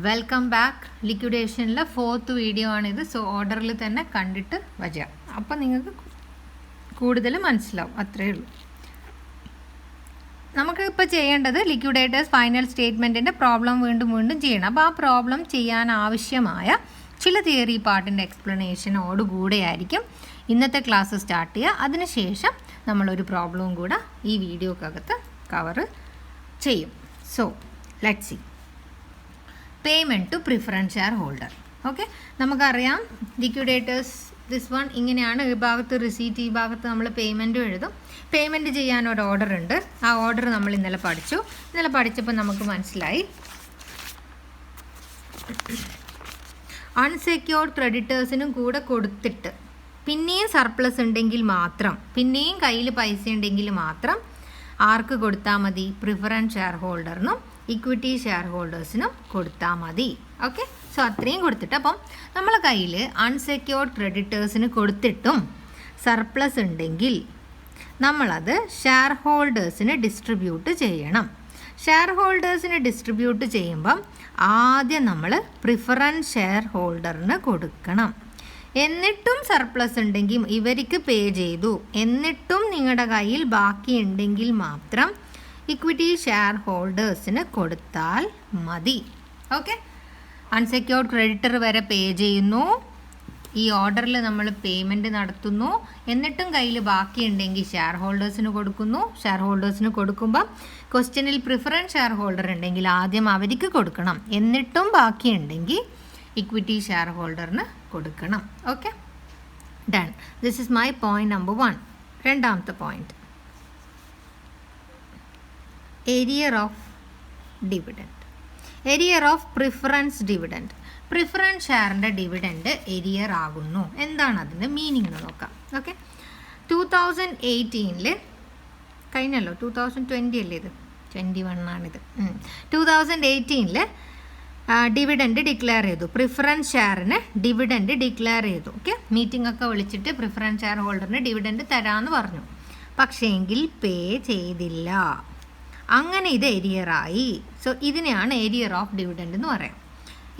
Welcome back. ലിക്വിഡേഷനിലെ 4th video ആണിത്. So ഓർഡറിൽ തന്നെ കണ്ടിട്ട് വരാം, അപ്പം നിങ്ങൾക്ക് കൂടുതൽ മനസ്സിലാവും. അത്രയേ ഉള്ളൂ. നമുക്ക് ഇപ്പോൾ ചെയ്യേണ്ടത് ലിക്വിഡേറ്റേഴ്സ് ഫൈനൽ സ്റ്റേറ്റ്മെൻറ്റിൻ്റെ പ്രോബ്ലം വീണ്ടും ചെയ്യണം. അപ്പോൾ ആ പ്രോബ്ലം ചെയ്യാൻ ആവശ്യമായ ചില തിയറി പാർട്ടിൻ്റെ എക്സ്പ്ലനേഷനോടുകൂടെ ആയിരിക്കും ഇന്നത്തെ ക്ലാസ് സ്റ്റാർട്ട് ചെയ്യുക. അതിനുശേഷം നമ്മളൊരു പ്രോബ്ലവും കൂടെ ഈ വീഡിയോക്കകത്ത് കവർ ചെയ്യും. So let's see. Payment to preference share holder. Okay, നമുക്കറിയാം ലിക്വിഡേറ്റേഴ്സ് ദിസ് വൺ ഇങ്ങനെയാണ്. ഈ ഭാഗത്ത് റിസീറ്റ്, ഈ ഭാഗത്ത് നമ്മൾ പേയ്മെൻറ്റും എഴുതും. പേയ്മെൻറ്റ് ചെയ്യാൻ ഒരു ഓർഡർ ഉണ്ട്. ആ ഓർഡർ നമ്മൾ ഇന്നലെ പഠിച്ചപ്പോൾ നമുക്ക് മനസ്സിലായി അൺസെക്യൂർഡ് ക്രെഡിറ്റേഴ്സിനും കൂടെ കൊടുത്തിട്ട് പിന്നെയും സർപ്ലസ് ഉണ്ടെങ്കിൽ മാത്രം, പിന്നെയും കയ്യിൽ പൈസ ഉണ്ടെങ്കിൽ മാത്രം ആർക്ക് കൊടുത്താൽ മതി? പ്രിഫറൻസ് ഷെയർ ഹോൾഡറിനും ഇക്വിറ്റി ഷെയർ ഹോൾഡേഴ്സിനും കൊടുത്താൽ മതി. ഓക്കെ, സോ അത്രയും കൊടുത്തിട്ട്, അപ്പം നമ്മളെ കയ്യിൽ അൺസെക്യൂർഡ് ക്രെഡിറ്റേഴ്സിന് കൊടുത്തിട്ടും സർപ്ലസ് ഉണ്ടെങ്കിൽ നമ്മളത് ഷെയർ ഹോൾഡേഴ്സിന് ഡിസ്ട്രിബ്യൂട്ട് ചെയ്യണം. ഷെയർ ഹോൾഡേഴ്സിന് ഡിസ്ട്രിബ്യൂട്ട് ചെയ്യുമ്പം ആദ്യം നമ്മൾ പ്രിഫറൻസ് ഷെയർ ഹോൾഡറിന് കൊടുക്കണം. എന്നിട്ടും സർപ്ലസ് ഉണ്ടെങ്കിൽ ഇവർക്ക് പേ ചെയ്തു, എന്നിട്ടും നിങ്ങളുടെ കയ്യിൽ ബാക്കിയുണ്ടെങ്കിൽ മാത്രം ഇക്വിറ്റി ഷെയർ ഹോൾഡേഴ്സിന് കൊടുത്താൽ മതി. ഓക്കെ, അൺസെക്യൂർഡ് ക്രെഡിറ്റർ വരെ പേ ചെയ്യുന്നു, ഈ ഓർഡറിൽ നമ്മൾ പേയ്മെൻറ്റ് നടത്തുന്നു, എന്നിട്ടും കയ്യിൽ ബാക്കിയുണ്ടെങ്കിൽ ഷെയർ ഹോൾഡേഴ്സിന് കൊടുക്കുന്നു. ഷെയർ ഹോൾഡേഴ്സിന് കൊടുക്കുമ്പം ക്വസ്റ്റ്യനിൽ പ്രിഫറൻസ് ഷെയർ ഹോൾഡർ ഉണ്ടെങ്കിൽ ആദ്യം അവർക്ക് കൊടുക്കണം, എന്നിട്ടും ബാക്കിയുണ്ടെങ്കിൽ ഇക്വിറ്റി ഷെയർ ഹോൾഡറിന് കൊടുക്കണം. Okay, done. This is my point number 1. രണ്ടാമത്തെ point, arrear of dividend. Arrear of preference dividend. Preference ഷെയറിൻ്റെ ഡിവിഡൻഡ് ഏരിയർ ആകുന്നു. എന്താണ് അതിൻ്റെ മീനിങ് എന്ന് നോക്കാം. ഓക്കെ, 2018 കഴിഞ്ഞല്ലോ, 2020 അല്ലേ ഇത്, 21 ആണിത്. 2018 ഡിവിഡൻഡ് ഡിക്ലെയർ ചെയ്തു. പ്രിഫറൻസ് ഷെയറിന് ഡിവിഡൻഡ് ഡിക്ലെയർ ചെയ്തു. ഓക്കെ, മീറ്റിംഗ് ഒക്കെ വിളിച്ചിട്ട് പ്രിഫറൻസ് ഷെയർ ഹോൾഡറിന് ഡിവിഡൻഡ് തരാമെന്ന് പറഞ്ഞു. പക്ഷേ എങ്കിൽ പേ ചെയ്തില്ല. അങ്ങനെ ഇത് ഏരിയറായി. സോ ഇതിനെയാണ് ഏരിയർ ഓഫ് ഡിവിഡൻഡ് എന്ന് പറയാം.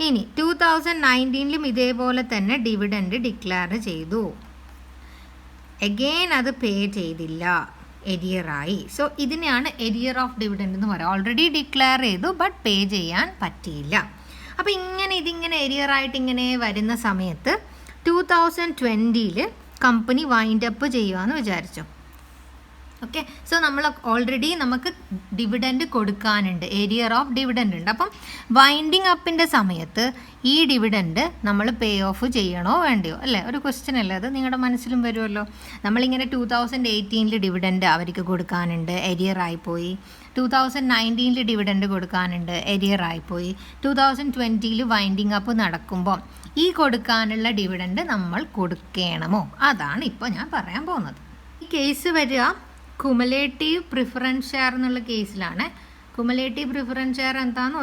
ഇനി 2019 ഇതേപോലെ തന്നെ ഡിവിഡൻഡ് ഡിക്ലെയർ ചെയ്തു, എഗെയിൻ അത് പേ ചെയ്തില്ല, ഏരിയറായി. സോ ഇതിനെയാണ് ഏരിയർ ഓഫ് ഡിവിഡൻഡ് എന്ന് പറയാം. ഓൾറെഡി ഡിക്ലെയർ ചെയ്തു ബട്ട് പേ ചെയ്യാൻ പറ്റിയില്ല. അപ്പോൾ ഇതിങ്ങനെ ഏരിയറായിട്ട് ഇങ്ങനെ വരുന്ന സമയത്ത് 2020 കമ്പനി വൈൻഡ് അപ്പ് ചെയ്യുകയെന്ന് വിചാരിച്ചു. ഓക്കെ, സോ നമ്മൾ ഓൾറെഡി നമുക്ക് ഡിവിഡൻഡ് കൊടുക്കാനുണ്ട്, ഏരിയർ ഓഫ് ഡിവിഡൻഡ് ഉണ്ട്. അപ്പം വൈൻഡിങ് അപ്പിൻ്റെ സമയത്ത് ഈ ഡിവിഡൻഡ് നമ്മൾ പേ ഓഫ് ചെയ്യണോ വേണ്ടയോ അല്ലേ? ഒരു ക്വസ്റ്റ്യൻ അല്ലേ അത്, നിങ്ങളുടെ മനസ്സിലും വരുമല്ലോ. നമ്മളിങ്ങനെ 2018 ഡിവിഡൻഡ് അവർക്ക് കൊടുക്കാനുണ്ട്, ഏരിയർ ആയിപ്പോയി. 2019 ഡിവിഡൻഡ് കൊടുക്കാനുണ്ട്, ഏരിയർ ആയിപ്പോയി. 2020 വൈൻഡിങ് അപ്പ് നടക്കുമ്പം ഈ കൊടുക്കാനുള്ള ഡിവിഡൻഡ് നമ്മൾ കൊടുക്കണമോ? അതാണ് ഇപ്പോൾ ഞാൻ പറയാൻ പോകുന്നത്. ഈ കേസ് വരിക കുമുലേറ്റീവ് പ്രിഫറൻസ് ഷെയർ എന്നുള്ള കേസിലാണ്. കുമുലേറ്റീവ് പ്രിഫറൻസ് ഷെയർ എന്താണെന്ന്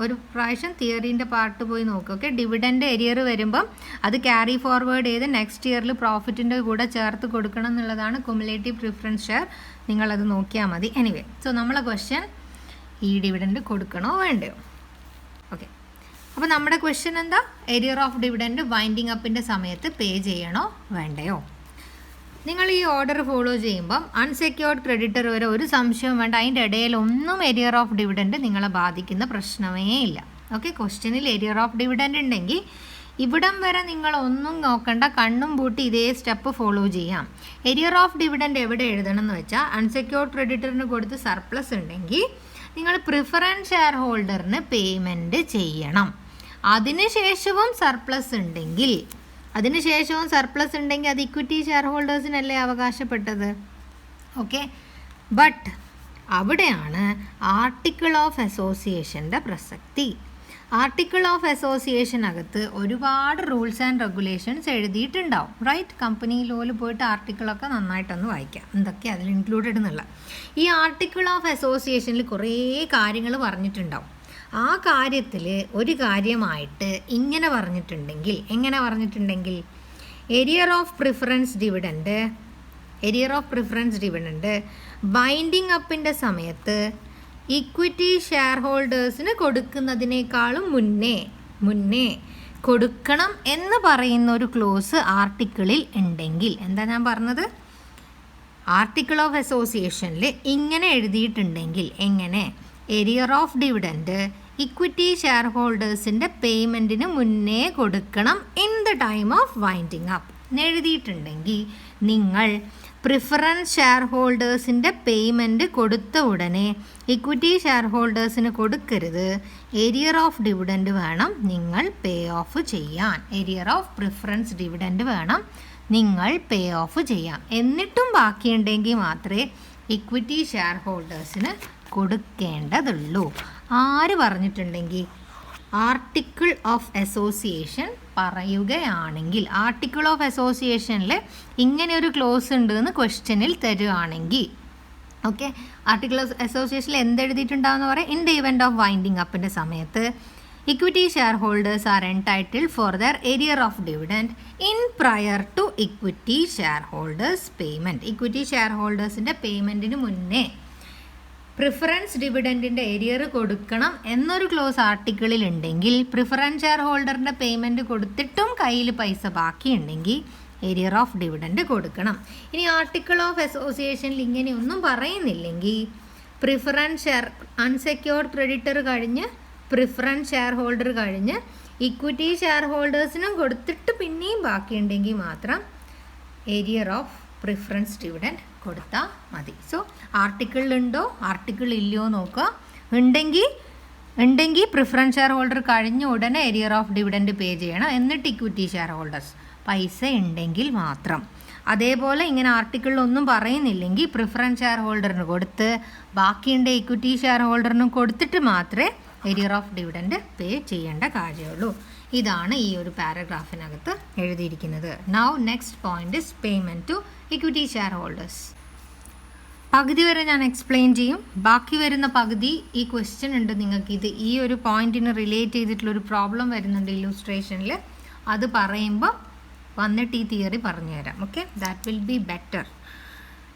ഒരു പ്രാവശ്യം തിയറീൻ്റെ പാർട്ട് പോയി നോക്കുക. ഓക്കെ, ഡിവിഡൻഡ് ഏരിയർ വരുമ്പം അത് ക്യാരി ഫോർവേഡ് ചെയ്ത് നെക്സ്റ്റ് ഇയറിൽ പ്രോഫിറ്റിൻ്റെ കൂടെ ചേർത്ത് കൊടുക്കണം എന്നുള്ളതാണ് കുമുലേറ്റീവ് പ്രിഫറൻസ് ഷെയർ. നിങ്ങളത് നോക്കിയാൽ മതി. എനിവേ, സോ നമ്മളെ ക്വസ്റ്റ്യൻ ഈ ഡിവിഡൻഡ് കൊടുക്കണോ വേണ്ടയോ? ഓക്കെ, അപ്പോൾ നമ്മുടെ ക്വസ്റ്റ്യൻ എന്താ? ഏരിയർ ഓഫ് ഡിവിഡൻഡ് വൈൻഡിങ് അപ്പിൻ്റെ സമയത്ത് പേ ചെയ്യണോ വേണ്ടയോ? നിങ്ങൾ ഈ ഓർഡർ ഫോളോ ചെയ്യുമ്പം അൺസെക്യൂർഡ് ക്രെഡിറ്റർ വരെ ഒരു സംശയവും വേണ്ട, അതിൻ്റെ ഇടയിൽ ഒന്നും ഏരിയർ ഓഫ് ഡിവിഡൻഡ് നിങ്ങളെ ബാധിക്കുന്ന പ്രശ്നമേ ഇല്ല. ഓക്കെ, ക്വസ്റ്റ്യനിൽ ഏരിയർ ഓഫ് ഡിവിഡൻഡ് ഉണ്ടെങ്കിൽ ഇവിടം വരെ നിങ്ങളൊന്നും നോക്കണ്ട, കണ്ണും പൂട്ടി ഇതേ സ്റ്റെപ്പ് ഫോളോ ചെയ്യാം. ഏരിയർ ഓഫ് ഡിവിഡൻഡ് എവിടെ എഴുതണം എന്ന് വെച്ചാൽ, അൺസെക്യൂർഡ് ക്രെഡിറ്ററിന് കൊടുത്ത് സർപ്ലസ് ഉണ്ടെങ്കിൽ നിങ്ങൾ പ്രിഫറൻസ് ഷെയർ ഹോൾഡറിന് പേയ്മെൻറ്റ് ചെയ്യണം. അതിനുശേഷവും സർപ്ലസ് ഉണ്ടെങ്കിൽ അത് ഇക്വിറ്റി ഷെയർ ഹോൾഡേഴ്സിനല്ലേ അവകാശപ്പെട്ടത്. ഓക്കെ, ബട്ട് അവിടെയാണ് ആർട്ടിക്കിൾ ഓഫ് അസോസിയേഷൻ്റെ പ്രസക്തി. ആർട്ടിക്കിൾ ഓഫ് അസോസിയേഷനകത്ത് ഒരുപാട് റൂൾസ് ആൻഡ് റെഗുലേഷൻസ് എഴുതിയിട്ടുണ്ടാവും. റൈറ്റ്, കമ്പനി ലോയിൽ പോയിട്ട് ആർട്ടിക്കിളൊക്കെ നന്നായിട്ടൊന്ന് വായിക്കാം, എന്തൊക്കെ അതിൽ ഇൻക്ലൂഡഡ് എന്നുള്ള. ഈ ആർട്ടിക്കിൾ ഓഫ് അസോസിയേഷനിൽ കുറേ കാര്യങ്ങൾ പറഞ്ഞിട്ടുണ്ടാവും. ആ കാര്യത്തിൽ ഒരു കാര്യമായിട്ട് എങ്ങനെ പറഞ്ഞിട്ടുണ്ടെങ്കിൽ ഏരിയർ ഓഫ് പ്രിഫറൻസ് ഡിവിഡൻഡ് ബൈൻഡിങ് അപ്പിൻ്റെ സമയത്ത് ഇക്വിറ്റി ഷെയർ ഹോൾഡേഴ്സിന് കൊടുക്കുന്നതിനേക്കാളും മുന്നേ കൊടുക്കണം എന്ന് പറയുന്ന ഒരു ക്ലോസ് ആർട്ടിക്കിളിൽ ഉണ്ടെങ്കിൽ, എന്താ ഞാൻ പറഞ്ഞത്, ആർട്ടിക്കിൾ ഓഫ് അസോസിയേഷനിൽ ഇങ്ങനെ എഴുതിയിട്ടുണ്ടെങ്കിൽ, എങ്ങനെ, arrear of dividend equity share ഹോൾഡേഴ്സിൻ്റെ പേയ്മെൻറ്റിന് മുന്നേ കൊടുക്കണം in the time of winding up എഴുതിയിട്ടുണ്ടെങ്കിൽ, നിങ്ങൾ പ്രിഫറൻസ് ഷെയർ ഹോൾഡേഴ്സിൻ്റെ പേയ്മെൻറ്റ് കൊടുത്ത ഉടനെ ഇക്വിറ്റി ഷെയർ ഹോൾഡേഴ്സിന് കൊടുക്കരുത്. ഏരിയർ ഓഫ് ഡിവിഡൻഡ് വേണം നിങ്ങൾ പേ ഓഫ് ചെയ്യാൻ. ഏരിയർ ഓഫ് പ്രിഫറൻസ് ഡിവിഡൻഡ് വേണം നിങ്ങൾ പേ ഓഫ് ചെയ്യാം. എന്നിട്ടും ബാക്കിയുണ്ടെങ്കിൽ മാത്രമേ ഇക്വിറ്റി ഷെയർ ഹോൾഡേഴ്സിന് കൊടുക്കേണ്ടതുള്ളൂ. ആര് പറഞ്ഞിട്ടുണ്ടെങ്കിൽ, ആർട്ടിക്കിൾ ഓഫ് അസോസിയേഷൻ പറയുകയാണെങ്കിൽ, ആർട്ടിക്കിൾ ഓഫ് അസോസിയേഷനിൽ ഇങ്ങനെ ഒരു ക്ലോസ് ഉണ്ട് എന്ന് ക്വസ്റ്റ്യനിൽ തരുകയാണെങ്കിൽ, ഓക്കെ, ആർട്ടിക്കിൾ ഓഫ് അസോസിയേഷനിൽ എന്തെഴുതിയിട്ടുണ്ടാവുമെന്ന് പറയാം, in the event of winding അപ്പിൻ്റെ സമയത്ത് equity share holders are entitled for their arrear of dividend in prior to equity share holders payment. Equity share ഹോൾഡേഴ്സിൻ്റെ പേയ്മെൻറ്റിന് മുന്നേ പ്രിഫറൻസ് ഡിവിഡൻറ്റിൻ്റെ ഏരിയർ കൊടുക്കണം എന്നൊരു ക്ലോസ് ആർട്ടിക്കിളിൽ ഉണ്ടെങ്കിൽ, പ്രിഫറൻസ് ഷെയർ ഹോൾഡറിൻ്റെ പേയ്മെൻറ്റ് കൊടുത്തിട്ടും കയ്യിൽ പൈസ ബാക്കിയുണ്ടെങ്കിൽ ഏരിയർ ഓഫ് ഡിവിഡൻറ്റ് കൊടുക്കണം. ഇനി ആർട്ടിക്കിൾ ഓഫ് അസോസിയേഷനിൽ ഇങ്ങനെയൊന്നും പറയുന്നില്ലെങ്കിൽ, പ്രിഫറൻസ് ഷെയർ അൺസെക്യൂർഡ് ക്രെഡിറ്റർ കഴിഞ്ഞ് പ്രിഫറൻസ് ഷെയർ ഹോൾഡർ കഴിഞ്ഞ് ഇക്വിറ്റി ഷെയർ ഹോൾഡേഴ്സിനും കൊടുത്തിട്ട് പിന്നെയും ബാക്കിയുണ്ടെങ്കിൽ മാത്രം ഏരിയർ ഓഫ് പ്രിഫറൻസ് ഡിവിഡൻറ്റ് കൊടുത്താൽ മതി. സോ ആർട്ടിക്കിളിലുണ്ടോ ആർട്ടിക്കിൾ ഇല്ലയോ നോക്കുക. ഉണ്ടെങ്കിൽ പ്രിഫറൻസ് ഷെയർ ഹോൾഡർ കഴിഞ്ഞ ഉടനെ ഏരിയർ ഓഫ് ഡിവിഡൻറ്റ് പേ ചെയ്യണം. എന്നിട്ട് ഇക്വിറ്റി ഷെയർ ഹോൾഡേഴ്സ് പൈസ ഉണ്ടെങ്കിൽ മാത്രം. അതേപോലെ ഇങ്ങനെ ആർട്ടിക്കിളിലൊന്നും പറയുന്നില്ലെങ്കിൽ പ്രിഫറൻസ് ഷെയർ ഹോൾഡറിന് കൊടുത്ത് ബാക്കിയുണ്ട് ഇക്വിറ്റി ഷെയർ ഹോൾഡറിനും കൊടുത്തിട്ട് മാത്രമേ ഏരിയർ ഓഫ് ഡിവിഡൻറ്റ് പേ ചെയ്യേണ്ട കാര്യമുള്ളൂ. ഇതാണ് ഈ ഒരു പാരഗ്രാഫിനകത്ത് എഴുതിയിരിക്കുന്നത്. Now next point is payment to equity share holders. പകുതി വരെ ഞാൻ എക്സ്പ്ലെയിൻ ചെയ്യും. ബാക്കി വരുന്ന പകുതി ഈ ക്വസ്റ്റ്യൻ ഉണ്ട് നിങ്ങൾക്ക്. ഇത് ഈ ഒരു പോയിന്റിന് റിലേറ്റ് ചെയ്തിട്ടുള്ളൊരു പ്രോബ്ലം വരുന്നുണ്ട് ഇല്ലുസ്ട്രേഷനിൽ. അത് പറയുമ്പോൾ വന്നിട്ട് ഈ തിയറി പറഞ്ഞു തരാം. Okay, that will be better.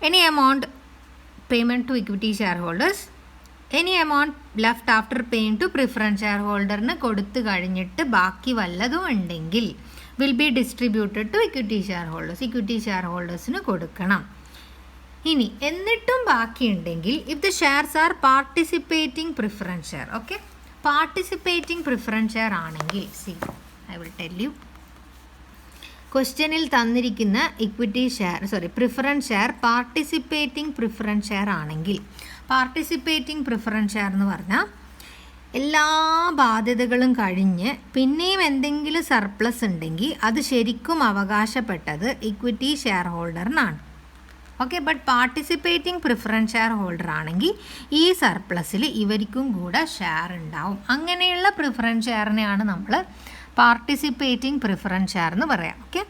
Any amount payment to equity share holders, any amount left after paying to preference share ഹോൾഡറിന് കൊടുത്തു കഴിഞ്ഞിട്ട് ബാക്കി വല്ലതും ഉണ്ടെങ്കിൽ will be distributed to equity share holders. Equity share ഹോൾഡേഴ്സിന് കൊടുക്കണം. ഇനി എന്നിട്ടും ബാക്കിയുണ്ടെങ്കിൽ, if the shares are participating preference share, okay, participating preference share ആണെങ്കിൽ, see I will tell you, ക്വസ്റ്റ്യനിൽ തന്നിരിക്കുന്ന preference share participating preference share ആണെങ്കിൽ, പാർട്ടിസിപ്പേറ്റിംഗ് പ്രിഫറൻസ് ഷെയർ എന്ന് പറഞ്ഞാൽ എല്ലാ ബാധ്യതകളും കഴിഞ്ഞ് പിന്നെയും എന്തെങ്കിലും സർപ്ലസ് ഉണ്ടെങ്കിൽ അത് ശരിക്കും അവകാശപ്പെട്ടത് ഇക്വിറ്റി ഷെയർ ഹോൾഡറിനാണ്. Okay, but participating preference share holder ആണെങ്കിൽ ഈ സർപ്ലസിൽ ഇവർക്കും കൂടെ ഷെയർ ഉണ്ടാവും. അങ്ങനെയുള്ള പ്രിഫറൻസ് ഷെയറിനെയാണ് നമ്മൾ പാർട്ടിസിപ്പേറ്റിംഗ് പ്രിഫറൻസ് ഷെയർ എന്ന് പറയാം. ഓക്കെ,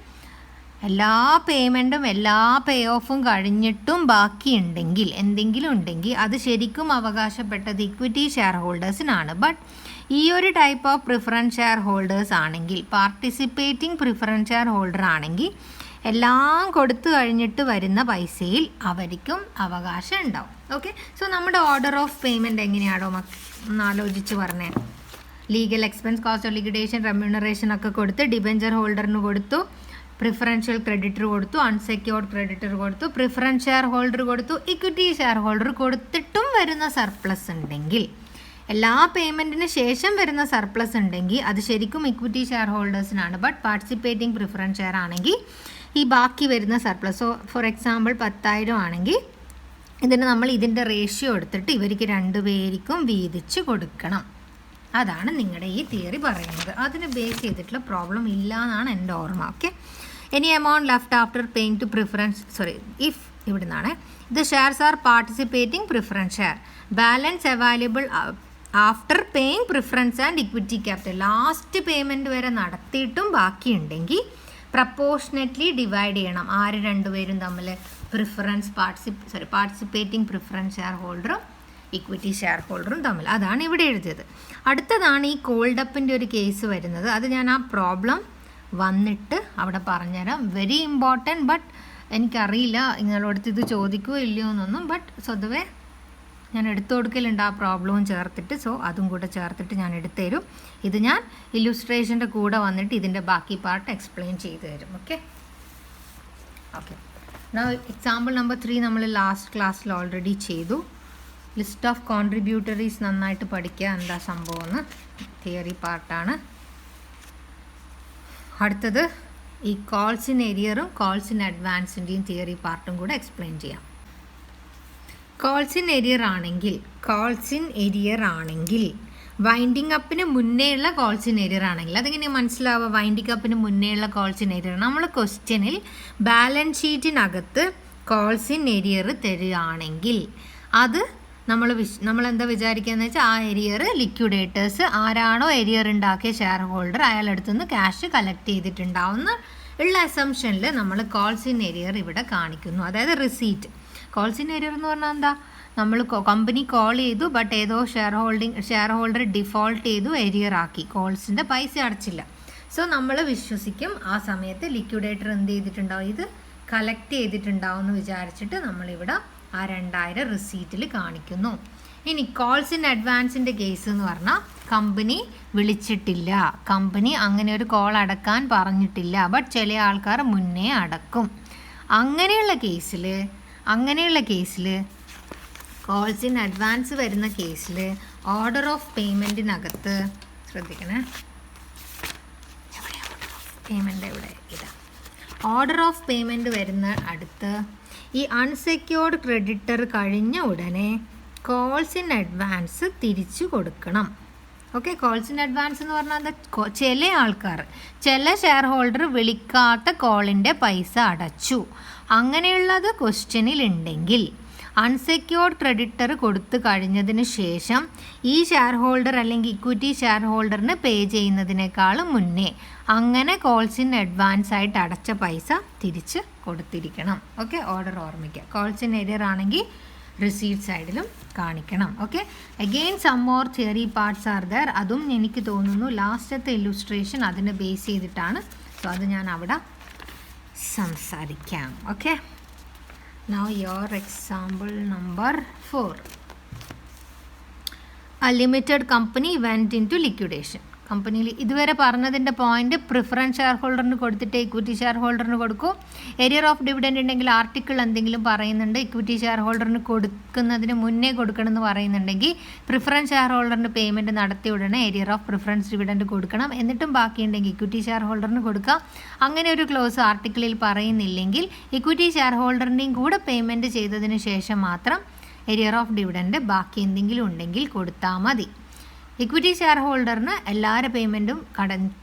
എല്ലാ പേയ്മെൻറ്റും എല്ലാ പേ ഓഫും കഴിഞ്ഞിട്ടും ബാക്കിയുണ്ടെങ്കിൽ എന്തെങ്കിലും ഉണ്ടെങ്കിൽ അത് ശരിക്കും അവകാശപ്പെട്ടത് ഇക്വിറ്റി ഷെയർ ഹോൾഡേഴ്സിനാണ്. ബട്ട് ഈ ഒരു type of preference share holders ആണെങ്കിൽ, പാർട്ടിസിപ്പേറ്റിംഗ് പ്രിഫറൻസ് ഷെയർ ഹോൾഡർ ആണെങ്കിൽ എല്ലാം കൊടുത്തു കഴിഞ്ഞിട്ട് വരുന്ന പൈസയിൽ അവർക്കും അവകാശം ഉണ്ടാവും. ഓക്കെ, സോ നമ്മുടെ ഓർഡർ ഓഫ് പേയ്മെൻറ്റ് എങ്ങനെയാണോ ഒന്ന് ആലോചിച്ച് പറഞ്ഞേ. Legal expense, cost of liquidation, remuneration ഒക്കെ കൊടുത്ത് ഡിബെഞ്ചർ ഹോൾഡറിന് കൊടുത്തു, പ്രിഫറൻഷ്യൽ ക്രെഡിറ്റർ കൊടുത്തു, അൺസെക്യൂർഡ് ക്രെഡിറ്റർ കൊടുത്തു, പ്രിഫറൻസ് ഷെയർ ഹോൾഡർ കൊടുത്തു, ഇക്വിറ്റി ഷെയർ ഹോൾഡർ കൊടുത്തിട്ടും വരുന്ന സർപ്ലസ് ഉണ്ടെങ്കിൽ, എല്ലാ പേയ്മെൻറ്റിന് ശേഷം വരുന്ന സർപ്ലസ് ഉണ്ടെങ്കിൽ അത് ശരിക്കും ഇക്വിറ്റി ഷെയർ ഹോൾഡേഴ്സിനാണ്. ബട്ട് പാർട്ടിസിപ്പേറ്റിംഗ് പ്രിഫറൻസ് ഷെയർ ആണെങ്കിൽ ഈ ബാക്കി വരുന്ന സർപ്ലസ്, സോ ഫോർ എക്സാമ്പിൾ 10,000 ആണെങ്കിൽ ഇതിന് നമ്മൾ ഇതിൻ്റെ റേഷ്യോ എടുത്തിട്ട് ഇവർക്ക് രണ്ടുപേർക്കും വീതിച്ച് കൊടുക്കണം. അതാണ് നിങ്ങളുടെ ഈ തിയറി പറയുന്നത്. അതിന് ബേസ് ചെയ്തിട്ടുള്ള പ്രോബ്ലം ഇല്ല എന്നാണ് എൻ്റെ ഓർമ്മ. Okay, any amount left after paying to if ഇവിടെ നിന്നാണ് the shares are participating preference share, balance available after paying preference and equity capital, last payment വരെ നടത്തിയിട്ടും ബാക്കിയുണ്ടെങ്കിൽ പ്രപ്പോർഷനറ്റ്ലി ഡിവൈഡ് ചെയ്യണം. ആര് രണ്ടുപേരും തമ്മിൽ? പാർട്ടിസിപ്പേറ്റിംഗ് പ്രിഫറൻസ് ഷെയർ ഹോൾഡറും ഇക്വിറ്റി ഷെയർ ഹോൾഡറും തമ്മിൽ. അതാണ് ഇവിടെ എഴുതിയത്. അടുത്തതാണ് ഈ കോൾഡപ്പിൻ്റെ ഒരു കേസ് വരുന്നത്. അത് ഞാൻ ആ പ്രോബ്ലം വന്നിട്ട് അവിടെ പറഞ്ഞുതരാം. Very important. ബട്ട് എനിക്കറിയില്ല നിങ്ങളോടത്ത് ഇത് ചോദിക്കുകയോ ഇല്ലയോ എന്നൊന്നും. ബട്ട് സ്വതവേ ഞാൻ എടുത്തു കൊടുക്കലുണ്ട് ആ പ്രോബ്ലവും ചേർത്തിട്ട്. സോ അതും കൂടെ ചേർത്തിട്ട് ഞാൻ എടുത്തു തരും. ഇത് ഞാൻ ഇല്ലുസ്ട്രേഷൻ്റെ കൂടെ വന്നിട്ട് ഇതിൻ്റെ ബാക്കി പാർട്ട് എക്സ്പ്ലെയിൻ ചെയ്തു തരും. Okay okay. എക്സാമ്പിൾ നമ്പർ 3 നമ്മൾ ലാസ്റ്റ് ക്ലാസ്സിൽ ഓൾറെഡി ചെയ്തു. ലിസ്റ്റ് ഓഫ് കോൺട്രിബ്യൂട്ടറീസ് നന്നായിട്ട് പഠിക്കുക, എന്താ സംഭവം എന്ന്. തിയറി പാർട്ടാണ്. അടുത്തത് ഈ കോൾസ് ഇൻ എരിയറും കോൾസ് ഇൻ അഡ്വാൻസിൻ്റെയും തിയറി പാർട്ടും കൂടെ എക്സ്പ്ലെയിൻ ചെയ്യാം. കോൾസ് ഇൻ എരിയർ ആണെങ്കിൽ വൈൻഡിങ് അപ്പിന് മുന്നേ ഉള്ള കോൾസ് ഇൻ എരിയർ ആണെങ്കിൽ അതെങ്ങനെ മനസ്സിലാവുക? വൈൻഡിങ് അപ്പിന് മുന്നേ ഉള്ള കോൾസ് ഇൻ എരിയർ നമ്മൾ ക്വസ്റ്റ്യനിൽ ബാലൻസ് ഷീറ്റിനകത്ത് കോൾസ് ഇൻ എരിയർ തരികയാണെങ്കിൽ അത് നമ്മൾ എന്താ വിചാരിക്കുകയെന്ന് വെച്ചാൽ ആ എരിയർ ലിക്വിഡേറ്റേഴ്സ് ആരാണോ എരിയർ ഉണ്ടാക്കിയ ഷെയർ ഹോൾഡർ അയാളടുത്തു നിന്ന് ക്യാഷ് കളക്ട് ചെയ്തിട്ടുണ്ടാവുന്ന ഉള്ള അസംഷനിൽ നമ്മൾ കോൾസ് ഇൻ എരിയർ ഇവിടെ കാണിക്കുന്നു. അതായത് റിസീറ്റ്. കോൾസ് ഇൻ എരിയർ എന്ന് പറഞ്ഞാൽ എന്താ? നമ്മൾ കമ്പനി കോൾ ചെയ്തു, ബട്ട് ഏതോ ഷെയർ ഹോൾഡർ ഡിഫോൾട്ട് ചെയ്തു, എരിയർ ആക്കി, കോൾസിൻ്റെ പൈസ അടച്ചില്ല. സോ നമ്മൾ വിശ്വസിക്കും ആ സമയത്ത് ലിക്വിഡേറ്റർ എന്ത് ചെയ്തിട്ടുണ്ടാവും, ഇത് കളക്ട് ചെയ്തിട്ടുണ്ടാവും എന്ന് വിചാരിച്ചിട്ട് നമ്മളിവിടെ ആ 2000 റിസീറ്റിൽ കാണിക്കുന്നു. ഇനി കോൾസ് ഇൻ അഡ്വാൻസിൻ്റെ കേസ് എന്ന് പറഞ്ഞാൽ കമ്പനി വിളിച്ചിട്ടില്ല, കമ്പനി അങ്ങനെ ഒരു കോൾ അടക്കാൻ പറഞ്ഞിട്ടില്ല, ബട്ട് ചില ആൾക്കാർ മുന്നേ അടക്കും. അങ്ങനെയുള്ള കേസിൽ കോൾസ് ഇൻ അഡ്വാൻസ് വരുന്ന കേസിൽ ഓർഡർ ഓഫ് പേയ്മെൻറ്റിനകത്ത് ശ്രദ്ധിക്കണേ, ഓർഡർ ഓഫ് പേയ്മെൻറ്റ് വരുന്ന അടുത്ത് ഈ അൺസെക്യൂർഡ് ക്രെഡിറ്റർ കഴിഞ്ഞ ഉടനെ കോൾസ് ഇൻ അഡ്വാൻസ് തിരിച്ചു കൊടുക്കണം. ഓക്കെ, കോൾസ് ഇൻ അഡ്വാൻസ് എന്ന് പറഞ്ഞാൽ എന്താ? ചില ആൾക്കാർ, ചില ഷെയർ ഹോൾഡർ വിളിക്കാത്ത കോളിൻ്റെ പൈസ അടച്ചു, അങ്ങനെയുള്ളത് ക്വസ്റ്റ്യനിൽ ഉണ്ടെങ്കിൽ അൺസെക്യൂർഡ് ക്രെഡിറ്റർ കൊടുത്തു കഴിഞ്ഞതിന് ശേഷം ഈ ഷെയർ ഹോൾഡർ അല്ലെങ്കിൽ ഇക്വിറ്റി ഷെയർ ഹോൾഡറിന് പേ ചെയ്യുന്നതിനേക്കാളും മുന്നേ അങ്ങനെ കോൾസ് ഇൻ അഡ്വാൻസ് ആയിട്ട് അടച്ച പൈസ തിരിച്ച് കൊടുത്തിരിക്കണം. ഓക്കെ, ഓർഡർ ഓർമ്മിക്കുക. കോൾസ് ഇൻ എരിയർ ആണെങ്കിൽ റിസീറ്റ് സൈഡിലും കാണിക്കണം. Okay, again some more theory parts are there. അതും എനിക്ക് തോന്നുന്നു ലാസ്റ്റത്തെ ഇല്ലുസ്ട്രേഷൻ അതിനെ ബേസ് ചെയ്തിട്ടാണ്. സോ അത് ഞാൻ അവിടെ സംസാരിക്കാം. Okay, now your example number 4. A limited company went into liquidation. കമ്പനിയിൽ ഇതുവരെ പറഞ്ഞതിൻ്റെ പോയിന്റ് പ്രിഫറൻസ് ഷെയർ ഹോൾഡറിന് കൊടുത്തിട്ട് ഇക്വിറ്റി ഷെയർ ഹോൾഡറിന് കൊടുക്കും. എരിയർ ഓഫ് ഡിവിഡൻഡ് ഉണ്ടെങ്കിൽ ആർട്ടിക്കിൾ എന്തെങ്കിലും പറയുന്നുണ്ട്, ഇക്വിറ്റി ഷെയർ ഹോൾഡറിന് കൊടുക്കുന്നതിന് മുന്നേ കൊടുക്കണമെന്ന് പറയുന്നുണ്ടെങ്കിൽ പ്രിഫറൻസ് ഷെയർ ഹോൾഡറിന് പേയ്മെൻറ്റ് നടത്തിയ ഉടനെ എരിയർ ഓഫ് പ്രിഫറൻസ് ഡിവിഡൻഡ് കൊടുക്കണം. എന്നിട്ടും ബാക്കിയുണ്ടെങ്കിൽ ഇക്വിറ്റി ഷെയർ ഹോൾഡറിന് കൊടുക്കാം. അങ്ങനെ ഒരു ക്ലോസ് ആർട്ടിക്കിളിൽ പറയുന്നില്ലെങ്കിൽ ഇക്വിറ്റി ഷെയർ ഹോൾഡറിൻ്റെയും കൂടെ പേയ്മെൻറ്റ് ചെയ്തതിന് ശേഷം മാത്രം എരിയർ ഓഫ് ഡിവിഡൻഡ് ബാക്കി എന്തെങ്കിലും ഉണ്ടെങ്കിൽ കൊടുത്താൽ മതി. ഇക്വിറ്റി ഷെയർ ഹോൾഡറിന് എല്ലാവരുടെ പേയ്മെൻറ്റും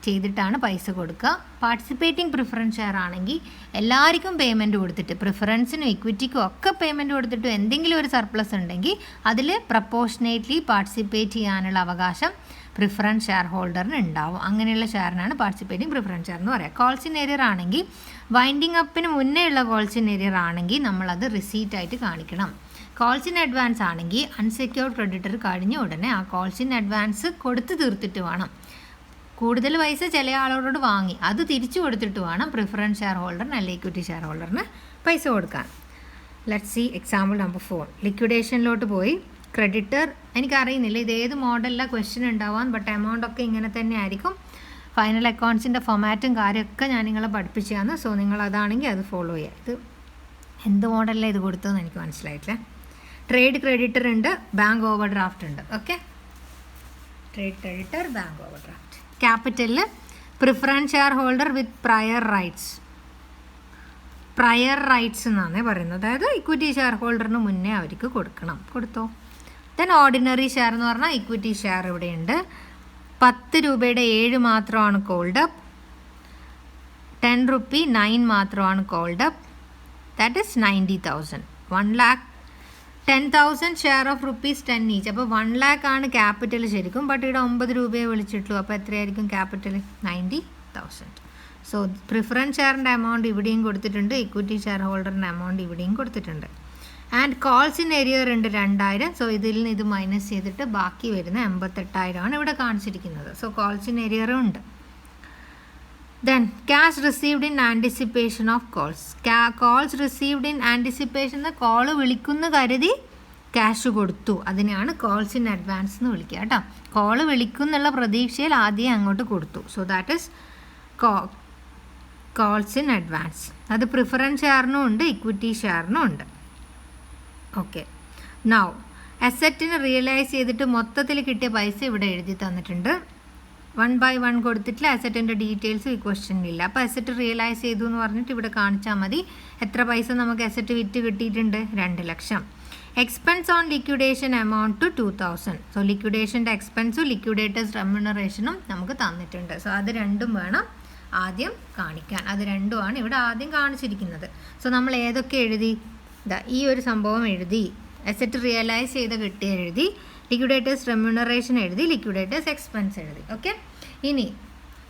ചെയ്തിട്ടാണ് പൈസ കൊടുക്കുക. പാർട്ടിസിപ്പേറ്റിംഗ് പ്രിഫറൻസ് ഷെയർ ആണെങ്കിൽ എല്ലാവർക്കും പേയ്മെൻറ്റ് കൊടുത്തിട്ട്, പ്രിഫറൻസിനും ഇക്വിറ്റിക്കും ഒക്കെ പേയ്മെൻറ്റ് കൊടുത്തിട്ട് എന്തെങ്കിലും ഒരു സർപ്ലസ് ഉണ്ടെങ്കിൽ അതിൽ പ്രപ്പോർഷനേറ്റ്ലി പാർട്ടിസിപ്പേറ്റ് ചെയ്യാനുള്ള അവകാശം പ്രിഫറൻസ് ഷെയർ ഹോൾഡറിന് ഉണ്ടാവും. അങ്ങനെയുള്ള ഷെയറിനാണ് പാർട്ടിസിപ്പേറ്റിംഗ് പ്രിഫറൻസ് ഷെയർ എന്ന് പറയുക. കോൾസ് ഇൻ എരിയർ ആണെങ്കിൽ വൈൻഡിങ് അപ്പിന് മുന്നേ ഉള്ള കോൾസ് ഇൻ എരിയർ ആണെങ്കിൽ നമ്മളത് റിസീറ്റ് ആയിട്ട് കാണിക്കണം. കോൾസ് ഇൻ അഡ്വാൻസ് ആണെങ്കിൽ അൺസെക്യൂർഡ് ക്രെഡിറ്റർ കഴിഞ്ഞ ഉടനെ ആ കോൾസ് ഇൻ അഡ്വാൻസ് കൊടുത്ത് തീർത്തിട്ട് വേണം. കൂടുതൽ പൈസ ചില ആളോട് വാങ്ങി അത് തിരിച്ചു കൊടുത്തിട്ട് വേണം പ്രിഫറൻസ് ഷെയർ ഹോൾഡറിന് അല്ലെങ്കിൽ ഇക്വിറ്റി ഷെയർ ഹോൾഡറിന് പൈസ കൊടുക്കാൻ. Let's see example number 4. ലിക്വിഡേഷനിലോട്ട് പോയി. ക്രെഡിറ്റർ, എനിക്കറിയുന്നില്ല ഇത് ഏത് മോഡലിലാണ് ക്വസ്റ്റ്യൻ ഉണ്ടാവാൻ, ബട്ട് എമൗണ്ട് ഒക്കെ ഇങ്ങനെ തന്നെ ആയിരിക്കും. ഫൈനൽ അക്കൗണ്ട്സിൻ്റെ ഫോമാറ്റും കാര്യമൊക്കെ ഞാൻ നിങ്ങളെ പഠിപ്പിച്ചതാണ്. സോ നിങ്ങൾ അതാണെങ്കിൽ അത് ഫോളോ ചെയ്യുക. ഇത് എന്ത് മോഡലിലാണ് ഇത് കൊടുത്തതെന്ന് എനിക്ക് മനസ്സിലായിട്ടില്ല. ട്രേഡ് ക്രെഡിറ്റർ ഉണ്ട്, ബാങ്ക് ഓവർ ഡ്രാഫ്റ്റ് ഉണ്ട്. ഓക്കെ, trade creditor, bank overdraft. ക്യാപിറ്റലിൽ preference share holder with prior rights എന്നാണ് പറയുന്നത്. അതായത് ഇക്വിറ്റി ഷെയർ ഹോൾഡറിന് മുന്നേ അവർക്ക് കൊടുത്തോ. ദെൻ ഓർഡിനറി ഷെയർ എന്ന് പറഞ്ഞാൽ ഇക്വിറ്റി ഷെയർ ഇവിടെയുണ്ട്. 10 രൂപയുടെ 7 മാത്രമാണ് കോൾഡ് അപ്പ്, 10 rupee 9 മാത്രമാണ് called up. That is 90,000. 1,10,000 share of ₹10 each. അപ്പോൾ 1 lakh ആണ് ക്യാപിറ്റൽ ശരിക്കും, ബട്ട് ഇവിടെ 9 രൂപയെ വിളിച്ചിട്ടുള്ളൂ. അപ്പോൾ എത്രയായിരിക്കും ക്യാപിറ്റൽ? 90,000. സോ പ്രിഫറൻസ് ഷെയറിൻ്റെ എമൗണ്ട് ഇവിടെയും കൊടുത്തിട്ടുണ്ട്, ഇക്വിറ്റി ഷെയർ ഹോൾഡറിൻ്റെ എമൗണ്ട് ഇവിടെയും കൊടുത്തിട്ടുണ്ട്. ആൻഡ് കോൾസ് ഇൻ എരിയർ ഉണ്ട് 2000. സോ ഇതിൽ നിന്ന് ഇത് മൈനസ് ചെയ്തിട്ട് ബാക്കി വരുന്ന 88,000 ആണ് ഇവിടെ കാണിച്ചിരിക്കുന്നത്. സോ കോൾസ് ഇൻ എരിയറും ഉണ്ട്. Then cash received in anticipation of calls. Calls received in anticipation, call വിളിക്കുന്ന കരുതി ക്യാഷ് കൊടുത്തു, അതിനെയാണ് കോൾസ് ഇൻ അഡ്വാൻസ് എന്ന് വിളിക്കുക കേട്ടോ. കോള് വിളിക്കും എന്നുള്ള പ്രതീക്ഷയിൽ ആദ്യം അങ്ങോട്ട് കൊടുത്തു. So that is calls in advance. അത് പ്രിഫറൻസ് ഷെയറിനും ഉണ്ട്, ഇക്വിറ്റി ഷെയറിനും ഉണ്ട്. ഓക്കെ, നൗ അസറ്റിന് റിയലൈസ് ചെയ്തിട്ട് മൊത്തത്തിൽ കിട്ടിയ പൈസ ഇവിടെ എഴുതി തന്നിട്ടുണ്ട്. 1 by 1 കൊടുത്തിട്ടില്ല. അസറ്റിൻ്റെ ഡീറ്റെയിൽസ് ഈ ക്വസ്റ്റ്യനിലില്ല. അപ്പോൾ അസറ്റ് റിയലൈസ് ചെയ്തു എന്ന് പറഞ്ഞിട്ട് ഇവിടെ കാണിച്ചാൽ മതി. എത്ര പൈസ നമുക്ക് അസറ്റ് വിറ്റ് കിട്ടിയിട്ടുണ്ട്? 2 ലക്ഷം. Expense on liquidation amount to 2000. So ലിക്വിഡേഷൻ്റെ എക്സ്പെൻസും ലിക്വിഡേറ്റേഴ്സ് റെമ്യൂണറേഷനും നമുക്ക് തന്നിട്ടുണ്ട്. സോ അത് രണ്ടും വേണം ആദ്യം കാണിക്കാൻ. അത് രണ്ടുമാണ് ഇവിടെ ആദ്യം കാണിച്ചിരിക്കുന്നത്. സോ നമ്മൾ ഏതൊക്കെ എഴുതി? ഈ ഒരു സംഭവം എഴുതി, അസറ്റ് റിയലൈസ് ചെയ്ത് കിട്ടിയ എഴുതി, ലിക്വിഡേറ്റേഴ്സ് റെമ്യൂണറേഷൻ എഴുതി, ലിക്വിഡേറ്റേഴ്സ് എക്സ്പെൻസ് എഴുതി. ഓക്കെ, ഇനി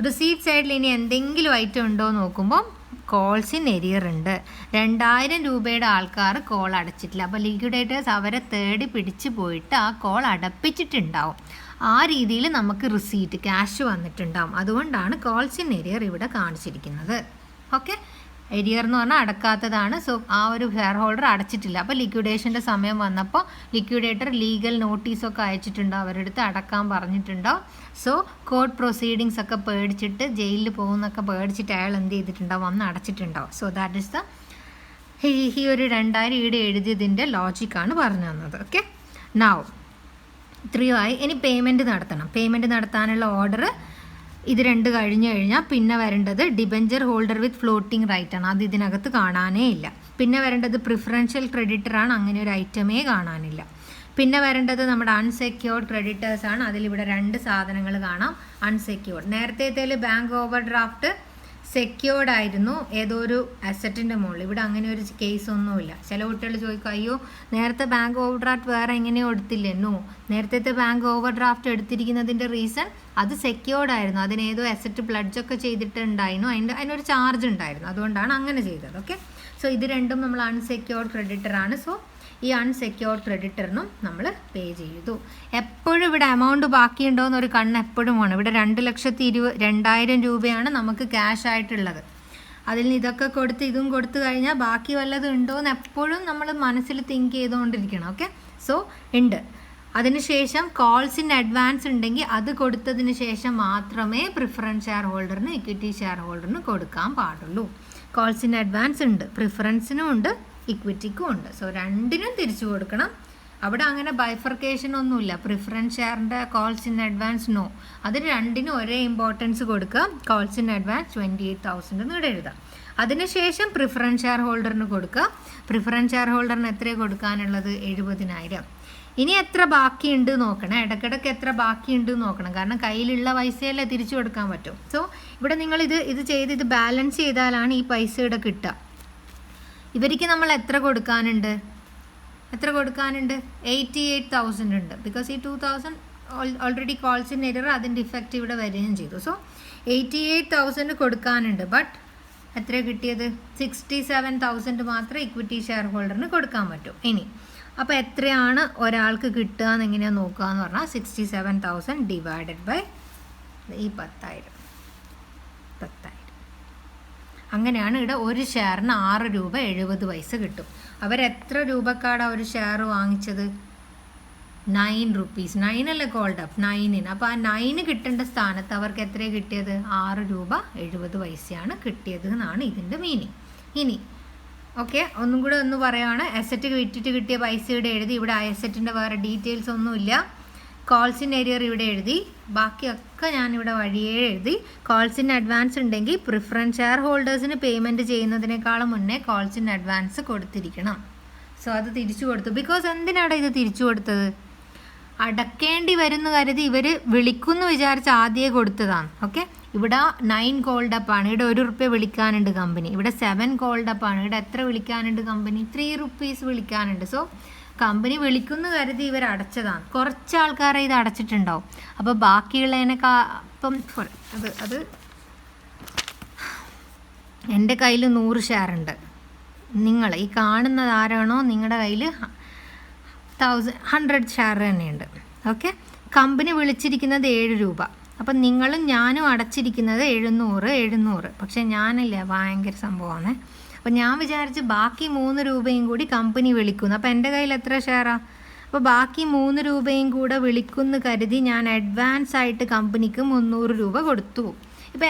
റിസീറ്റ് സൈഡിൽ ഇനി എന്തെങ്കിലും ഐറ്റം ഉണ്ടോ നോക്കുമ്പോൾ കോൾസ് ഇൻ എരിയർ ഉണ്ട്. 2000 രൂപയുടെ ആൾക്കാർ കോൾ അടച്ചിട്ടില്ല. അപ്പോൾ ലിക്വിഡേറ്റേഴ്സ് അവരെ തേടി പിടിച്ച് പോയിട്ട് ആ കോൾ അടപ്പിച്ചിട്ടുണ്ടാവും. ആ രീതിയിൽ നമുക്ക് റിസീറ്റ് ക്യാഷ് വന്നിട്ടുണ്ടാവും. അതുകൊണ്ടാണ് കോൾസ് ഇൻ എരിയർ ഇവിടെ കാണിച്ചിരിക്കുന്നത്. ഓക്കെ, എരിയർ എന്ന് പറഞ്ഞാൽ അടക്കാത്തതാണ്. സോ ആ ഒരു ഷെയർ ഹോൾഡർ അടച്ചിട്ടില്ല. അപ്പോൾ ലിക്വിഡേഷൻ്റെ സമയം വന്നപ്പോൾ ലിക്വിഡേറ്റർ ലീഗൽ നോട്ടീസൊക്കെ അയച്ചിട്ടുണ്ടോ, അവരുടെ അടുത്ത് അടക്കാൻ പറഞ്ഞിട്ടുണ്ടോ. സോ കോർട്ട് പ്രൊസീഡിങ്സ് ഒക്കെ പേടിച്ചിട്ട് ജയിലിൽ പോകുന്നൊക്കെ പേടിച്ചിട്ട് അയാൾ എന്ത് ചെയ്തിട്ടുണ്ടാവും? വന്ന് അടച്ചിട്ടുണ്ടാവും. സോ ദാറ്റ് ഇസ് ദ ഈ ഒരു 2000 ഇവിടെ എഴുതിയതിൻ്റെ ലോജിക്കാണ് പറഞ്ഞു തന്നത്. ഓക്കെ, നൗ ഇത്രയും ആയി. ഇനി പേയ്മെൻറ്റ് നടത്തണം. പേയ്മെൻറ്റ് നടത്താനുള്ള ഓർഡർ ഇത് 2 കഴിഞ്ഞ് കഴിഞ്ഞാൽ പിന്നെ വരേണ്ടത് ഡിബെഞ്ചർ ഹോൾഡർ വിത്ത് ഫ്ലോട്ടിംഗ് റൈറ്റ് ആണ്. അത് ഇതിനകത്ത് കാണാനേ ഇല്ല. പിന്നെ വരേണ്ടത് പ്രിഫറൻഷ്യൽ ക്രെഡിറ്ററാണ്. അങ്ങനെ ഒരു ഐറ്റമേ കാണാനില്ല. പിന്നെ വരേണ്ടത് നമ്മുടെ അൺസെക്യൂർഡ് ക്രെഡിറ്റേഴ്സ് ആണ്. അതിലിവിടെ 2 സാധനങ്ങൾ കാണാം. അൺസെക്യൂർഡ്, നേരത്തേതിൽ ബാങ്ക് ഓവർ ഡ്രാഫ്റ്റ് സെക്യൂർഡ് ആയിരുന്നു ഏതോ ഒരു അസറ്റിൻ്റെ മുകളിൽ. ഇവിടെ അങ്ങനെ ഒരു കേസൊന്നുമില്ല. ചില കുട്ടികൾ ചോദിക്കും, അയ്യോ നേരത്തെ ബാങ്ക് ഓവർ ഡ്രാഫ്റ്റ് വേറെ എങ്ങനെയോ എടുത്തില്ലെന്നോ. നേരത്തെ ബാങ്ക് ഓവർ ഡ്രാഫ്റ്റ് എടുത്തിരിക്കുന്നതിൻ്റെ റീസൺ അത് സെക്യൂർഡ് ആയിരുന്നു. അതിനേതോ അസറ്റ് പ്ലഡ്ജൊക്കെ ചെയ്തിട്ടുണ്ടായിരുന്നു. അതിനൊരു ചാർജ് ഉണ്ടായിരുന്നു. അതുകൊണ്ടാണ് അങ്ങനെ ചെയ്തത്. ഓക്കെ, സോ ഇത് രണ്ടും നമ്മൾ അൺസെക്യൂർഡ് ക്രെഡിറ്ററാണ്. സോ ഈ അൺസെക്യൂർഡ് ക്രെഡിറ്ററിനും നമ്മൾ പേ ചെയ്തു. എപ്പോഴും ഇവിടെ എമൗണ്ട് ബാക്കിയുണ്ടോയെന്ന് ഒരു കണ്ണ് എപ്പോഴും വേണം. ഇവിടെ 2,20,000 രൂപയാണ് നമുക്ക് ക്യാഷ് ആയിട്ടുള്ളത്. അതിൽ നിന്ന് ഇതൊക്കെ കൊടുത്ത് ഇതും കൊടുത്തു കഴിഞ്ഞാൽ ബാക്കി വല്ലതും ഉണ്ടോ എന്ന് എപ്പോഴും നമ്മൾ മനസ്സിൽ തിങ്ക് ചെയ്തുകൊണ്ടിരിക്കണം. ഓക്കെ, സോ ഉണ്ട്. അതിനുശേഷം കോൾസ് ഇൻ അഡ്വാൻസ് ഉണ്ടെങ്കിൽ അത് കൊടുത്തതിന് ശേഷം മാത്രമേ പ്രിഫറൻസ് ഷെയർ ഹോൾഡറിന് ഇക്വിറ്റി ഷെയർ ഹോൾഡറിന് കൊടുക്കാൻ പാടുള്ളൂ. കോൾസ് ഇൻ അഡ്വാൻസ് ഉണ്ട്, പ്രിഫറൻസിനും ഉണ്ട്, ഇക്വിറ്റിക്കും ഉണ്ട്. സോ രണ്ടിനും തിരിച്ചു കൊടുക്കണം. അവിടെ അങ്ങനെ ബൈഫർക്കേഷൻ ഒന്നുമില്ല. പ്രിഫറൻസ് ഷെയറിൻ്റെ കോൾസ് ഇൻ അഡ്വാൻസ് നോ, അതിന് രണ്ടിനും ഒരേ ഇമ്പോർട്ടൻസ് കൊടുക്കുക. കോൾസ് ഇൻ അഡ്വാൻസ് 28,000 എന്ന് ഇവിടെ എഴുതാം. അതിനുശേഷം പ്രിഫറൻസ് ഷെയർ ഹോൾഡറിന് കൊടുക്കുക. പ്രിഫറൻസ് ഷെയർ ഹോൾഡറിന് എത്രയാണ് കൊടുക്കാനുള്ളത്? 70,000. ഇനി എത്ര ബാക്കിയുണ്ട് നോക്കണം. ഇടയ്ക്കിടയ്ക്ക് എത്ര ബാക്കിയുണ്ട് നോക്കണം. കാരണം കയ്യിലുള്ള പൈസയല്ലേ തിരിച്ചു കൊടുക്കാൻ പറ്റും. സോ ഇവിടെ നിങ്ങൾ ഇത് ചെയ്ത് ഇത് ബാലൻസ് ചെയ്താലാണ് ഈ പൈസ ഇവിടെ കിട്ടുക. ഇവർക്ക് നമ്മൾ എത്ര കൊടുക്കാനുണ്ട്? 88,000 ഉണ്ട്. ബിക്കോസ് ഈ 2,000 ഓൾറെഡി കോൾസ് ഇൻ എറർ, അതിൻ്റെ ഇഫക്റ്റ് ഇവിടെ വരികയും ചെയ്തു. സോ 88,000 കൊടുക്കാനുണ്ട്. ബട്ട് എത്ര കിട്ടിയത്? 67,000 മാത്രമേ ഇക്വിറ്റി ഷെയർ ഹോൾഡറിന് കൊടുക്കാൻ പറ്റൂ. ഇനി അപ്പോൾ എത്രയാണ് ഒരാൾക്ക് കിട്ടുക എന്ന് എങ്ങനെയാണ് നോക്കുക എന്ന് പറഞ്ഞാൽ 67,000 ഡിവൈഡഡ് ബൈ ഈ 10,000. അങ്ങനെയാണ് ഇവിടെ ഒരു ഷെയറിന് 6 രൂപ 70 പൈസ കിട്ടും. അവരെത്ര രൂപക്കാണ് ഒരു ഷെയർ വാങ്ങിച്ചത്? 9 rupees. 9 അല്ലേ കോൾഡ് അപ്പ്, 9. അപ്പോൾ ആ 9 കിട്ടേണ്ട സ്ഥാനത്ത് അവർക്ക് എത്ര കിട്ടിയത്? 6 രൂപ 70 പൈസയാണ് കിട്ടിയത് എന്നാണ് ഇതിൻ്റെ മീനിങ്. ഇനി ഓക്കെ, ഒന്നും കൂടെ ഒന്ന് പറയുകയാണ്. അസറ്റ് വിറ്റിട്ട് കിട്ടിയ പൈസ ഇവിടെ എഴുതി. ഇവിടെ ആ അസറ്റിൻ്റെ വേറെ ഡീറ്റെയിൽസ് ഒന്നുമില്ല. കോൾസ് ഇൻ എരിയർ ഇവിടെ എഴുതി. ബാക്കിയൊക്കെ ഞാനിവിടെ വഴിയേ എഴുതി. കോൾസ് ഇൻ അഡ്വാൻസ് ഉണ്ടെങ്കിൽ പ്രിഫറൻസ് ഷെയർ ഹോൾഡേഴ്സിന് പേയ്മെൻറ്റ് ചെയ്യുന്നതിനേക്കാളും മുന്നേ കോൾസ് ഇൻ അഡ്വാൻസ് കൊടുത്തിരിക്കണം. സോ അത് തിരിച്ചു കൊടുത്തു. ബിക്കോസ് എന്തിനാണ് ഇത് തിരിച്ചു കൊടുത്തത്? അടക്കേണ്ടി വരുന്ന കരുതി ഇവർ വിളിക്കുമെന്ന് വിചാരിച്ച് ആദ്യമേ കൊടുത്തതാണ്. ഓക്കെ, ഇവിടെ 9 കോൾഡ് അപ്പാണ്. ഇവിടെ 1 റുപ്യ വിളിക്കാനുണ്ട് കമ്പനി. ഇവിടെ 7 കോൾഡ് അപ്പാണ്. ഇവിടെ എത്ര വിളിക്കാനുണ്ട് കമ്പനി? 3 rupees വിളിക്കാനുണ്ട്. സോ കമ്പനി വിളിക്കുന്ന കരുതി ഇവർ അടച്ചതാണ്. കുറച്ച് ആൾക്കാരെ ഇത് അടച്ചിട്ടുണ്ടാവും. അപ്പോൾ ബാക്കിയുള്ളതിനൊക്കെ ഇപ്പം അത് എൻ്റെ കയ്യിൽ 100 ഷെയർ ഉണ്ട്. നിങ്ങൾ ഈ കാണുന്നത് ആരാണോ നിങ്ങളുടെ കയ്യിൽ 100 ഷെയർ തന്നെയുണ്ട്. ഓക്കെ, കമ്പനി വിളിച്ചിരിക്കുന്നത് 7 രൂപ. അപ്പം നിങ്ങളും ഞാനും അടച്ചിരിക്കുന്നത് 700. പക്ഷെ ഞാനില്ല, ഭയങ്കര സംഭവമാണ്. അപ്പം ഞാൻ വിചാരിച്ച് ബാക്കി 3 രൂപയും കൂടി കമ്പനി വിളിക്കുന്നു. അപ്പം എൻ്റെ കയ്യിൽ എത്ര ഷെയറാണ്? അപ്പോൾ ബാക്കി 3 രൂപയും കൂടെ വിളിക്കുമെന്ന് കരുതി ഞാൻ അഡ്വാൻസ് ആയിട്ട് കമ്പനിക്ക് 300 രൂപ കൊടുത്തു. ഇപ്പം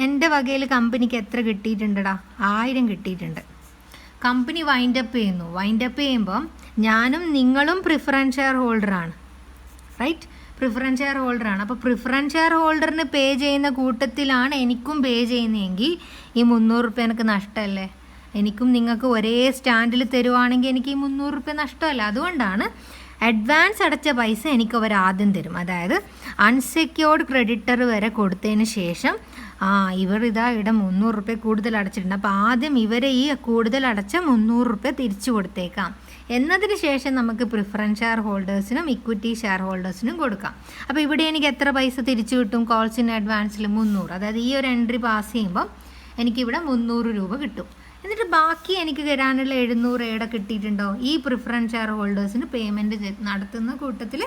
എൻ്റെ വകയിൽ കമ്പനിക്ക് എത്ര കിട്ടിയിട്ടുണ്ടടാ? 1000 കിട്ടിയിട്ടുണ്ട്. കമ്പനി വൈൻഡപ്പ് ചെയ്യുന്നു. വൈൻഡപ്പ് ചെയ്യുമ്പം ഞാനും നിങ്ങളും പ്രിഫറൻസ് ഷെയർ ഹോൾഡറാണ്, റൈറ്റ്? പ്രിഫറൻസ് ഷെയർ ഹോൾഡറാണ്. അപ്പോൾ പ്രിഫറൻസ് ഷെയർ ഹോൾഡറിന് പേ ചെയ്യുന്ന കൂട്ടത്തിലാണ് എനിക്കും പേ ചെയ്യുന്നതെങ്കിൽ ഈ 300 റുപ്യ എനിക്ക് നഷ്ടമല്ലേ? എനിക്കും നിങ്ങൾക്ക് ഒരേ സ്റ്റാൻഡിൽ തരുവാണെങ്കിൽ എനിക്ക് ഈ 300 റുപ്യ നഷ്ടമല്ല. അതുകൊണ്ടാണ് അഡ്വാൻസ് അടച്ച പൈസ എനിക്ക് അവർ ആദ്യം തരും. അതായത് അൺസെക്യൂർഡ് ക്രെഡിറ്റർ വരെ കൊടുത്തതിന് ശേഷം ഇവർ ഇവിടെ 300 റുപ്യ കൂടുതൽ അടച്ചിട്ടുണ്ട്, അപ്പോൾ ആദ്യം ഇവരെ ഈ കൂടുതൽ അടച്ച 300 റുപ്യ തിരിച്ചു കൊടുത്തേക്കാം. എന്നതിന് ശേഷം നമുക്ക് പ്രിഫറൻസ് ഷെയർ ഹോൾഡേഴ്സിനും ഇക്വിറ്റി ഷെയർ ഹോൾഡേഴ്സിനും കൊടുക്കാം. അപ്പോൾ ഇവിടെ എനിക്ക് എത്ര പൈസ തിരിച്ചു കിട്ടും? കോൾസ് ഇൻ അഡ്വാൻസിൽ 300. അതായത് ഈ ഒരു എൻട്രി പാസ് ചെയ്യുമ്പം എനിക്കിവിടെ 300 രൂപ കിട്ടും. എന്നിട്ട് ബാക്കി എനിക്ക് തരാനുള്ള 700 എവിടെ കിട്ടിയിട്ടുണ്ടോ? ഈ പ്രിഫറൻസ് ഷെയർ ഹോൾഡേഴ്സിന് പേയ്മെൻറ്റ് നടത്തുന്ന കൂട്ടത്തിൽ,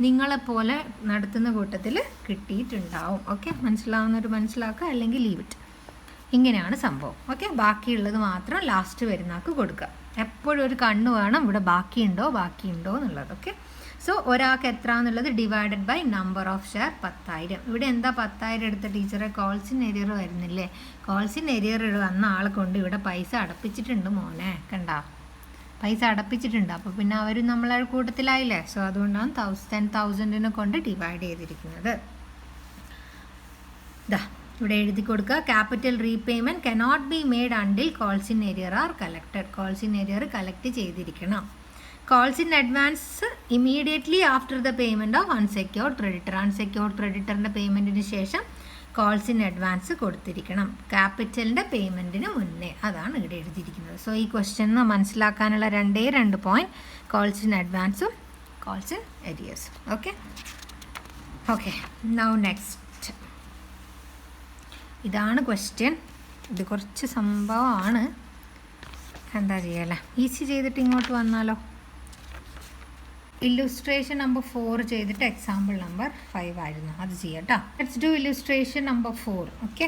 നിങ്ങളെപ്പോലെ നടത്തുന്ന കൂട്ടത്തിൽ കിട്ടിയിട്ടുണ്ടാവും. ഓക്കെ, മനസ്സിലാവുന്നവർ മനസ്സിലാക്കുക, അല്ലെങ്കിൽ ലീവ് ഇറ്റ്. ഇങ്ങനെയാണ് സംഭവം. ഓക്കെ, ബാക്കിയുള്ളത് മാത്രം ലാസ്റ്റ് വരുന്നവർക്ക് കൊടുക്കുക. എപ്പോഴും ഒരു കണ്ണ് വേണം ഇവിടെ ബാക്കിയുണ്ടോ എന്നുള്ളത്. ഓക്കെ, സോ ഒരാൾക്ക് എത്ര എന്നുള്ളത് divided by number of share 10,000. ഇവിടെ എന്താ 10,000 എടുത്ത ടീച്ചറെ? കോൾസ് ഇൻ എരിയർ വരുന്നില്ലേ? കോൾസ് ഇൻ എരിയർ വന്ന ആളെ കൊണ്ട് ഇവിടെ പൈസ അടപ്പിച്ചിട്ടുണ്ട് മോനെ, കണ്ട പൈസ അടപ്പിച്ചിട്ടുണ്ട്. അപ്പോൾ പിന്നെ അവർ നമ്മളെ കൂട്ടത്തിലായില്ലേ? സോ അതുകൊണ്ടാണ് 10,000 കൊണ്ട് ഡിവൈഡ് ചെയ്തിരിക്കുന്നത്. ഇവിടെ എഴുതി കൊടുക്കുക. Capital repayment cannot be made until calls in arrear are collected. Calls in arrear collect ചെയ്തിരിക്കണം. Calls in advance immediately after the payment of unsecured creditor. Unsecured ക്രെഡിറ്ററിൻ്റെ പേയ്മെൻറ്റിന് ശേഷം കോൾസ് ഇൻ അഡ്വാൻസ് കൊടുത്തിരിക്കണം, ക്യാപിറ്റലിൻ്റെ പേയ്മെൻറ്റിന് മുന്നേ. അതാണ് ഇവിടെ എഴുതിയിരിക്കുന്നത്. സോ ഈ ക്വസ്റ്റ്യന് മനസ്സിലാക്കാനുള്ള 2 പോയിൻറ്റ് കോൾസ് ഇൻ അഡ്വാൻസും കോൾസ് ഇൻ എരിയേഴ്സും. Okay, now next. ഇതാണ് ക്വസ്റ്റ്യൻ. ഇത് കുറച്ച് സംഭവമാണ്, എന്താ ചെയ്യല്ലേ? ഈസി ചെയ്തിട്ട് ഇങ്ങോട്ട് വന്നാലോ? ഇല്ലുസ്ട്രേഷൻ നമ്പർ 4 ചെയ്തിട്ട് എക്സാമ്പിൾ നമ്പർ 5 ആയിരുന്നു, അത് ചെയ്യാം കേട്ടോ. Let's do illustration number 4. Okay,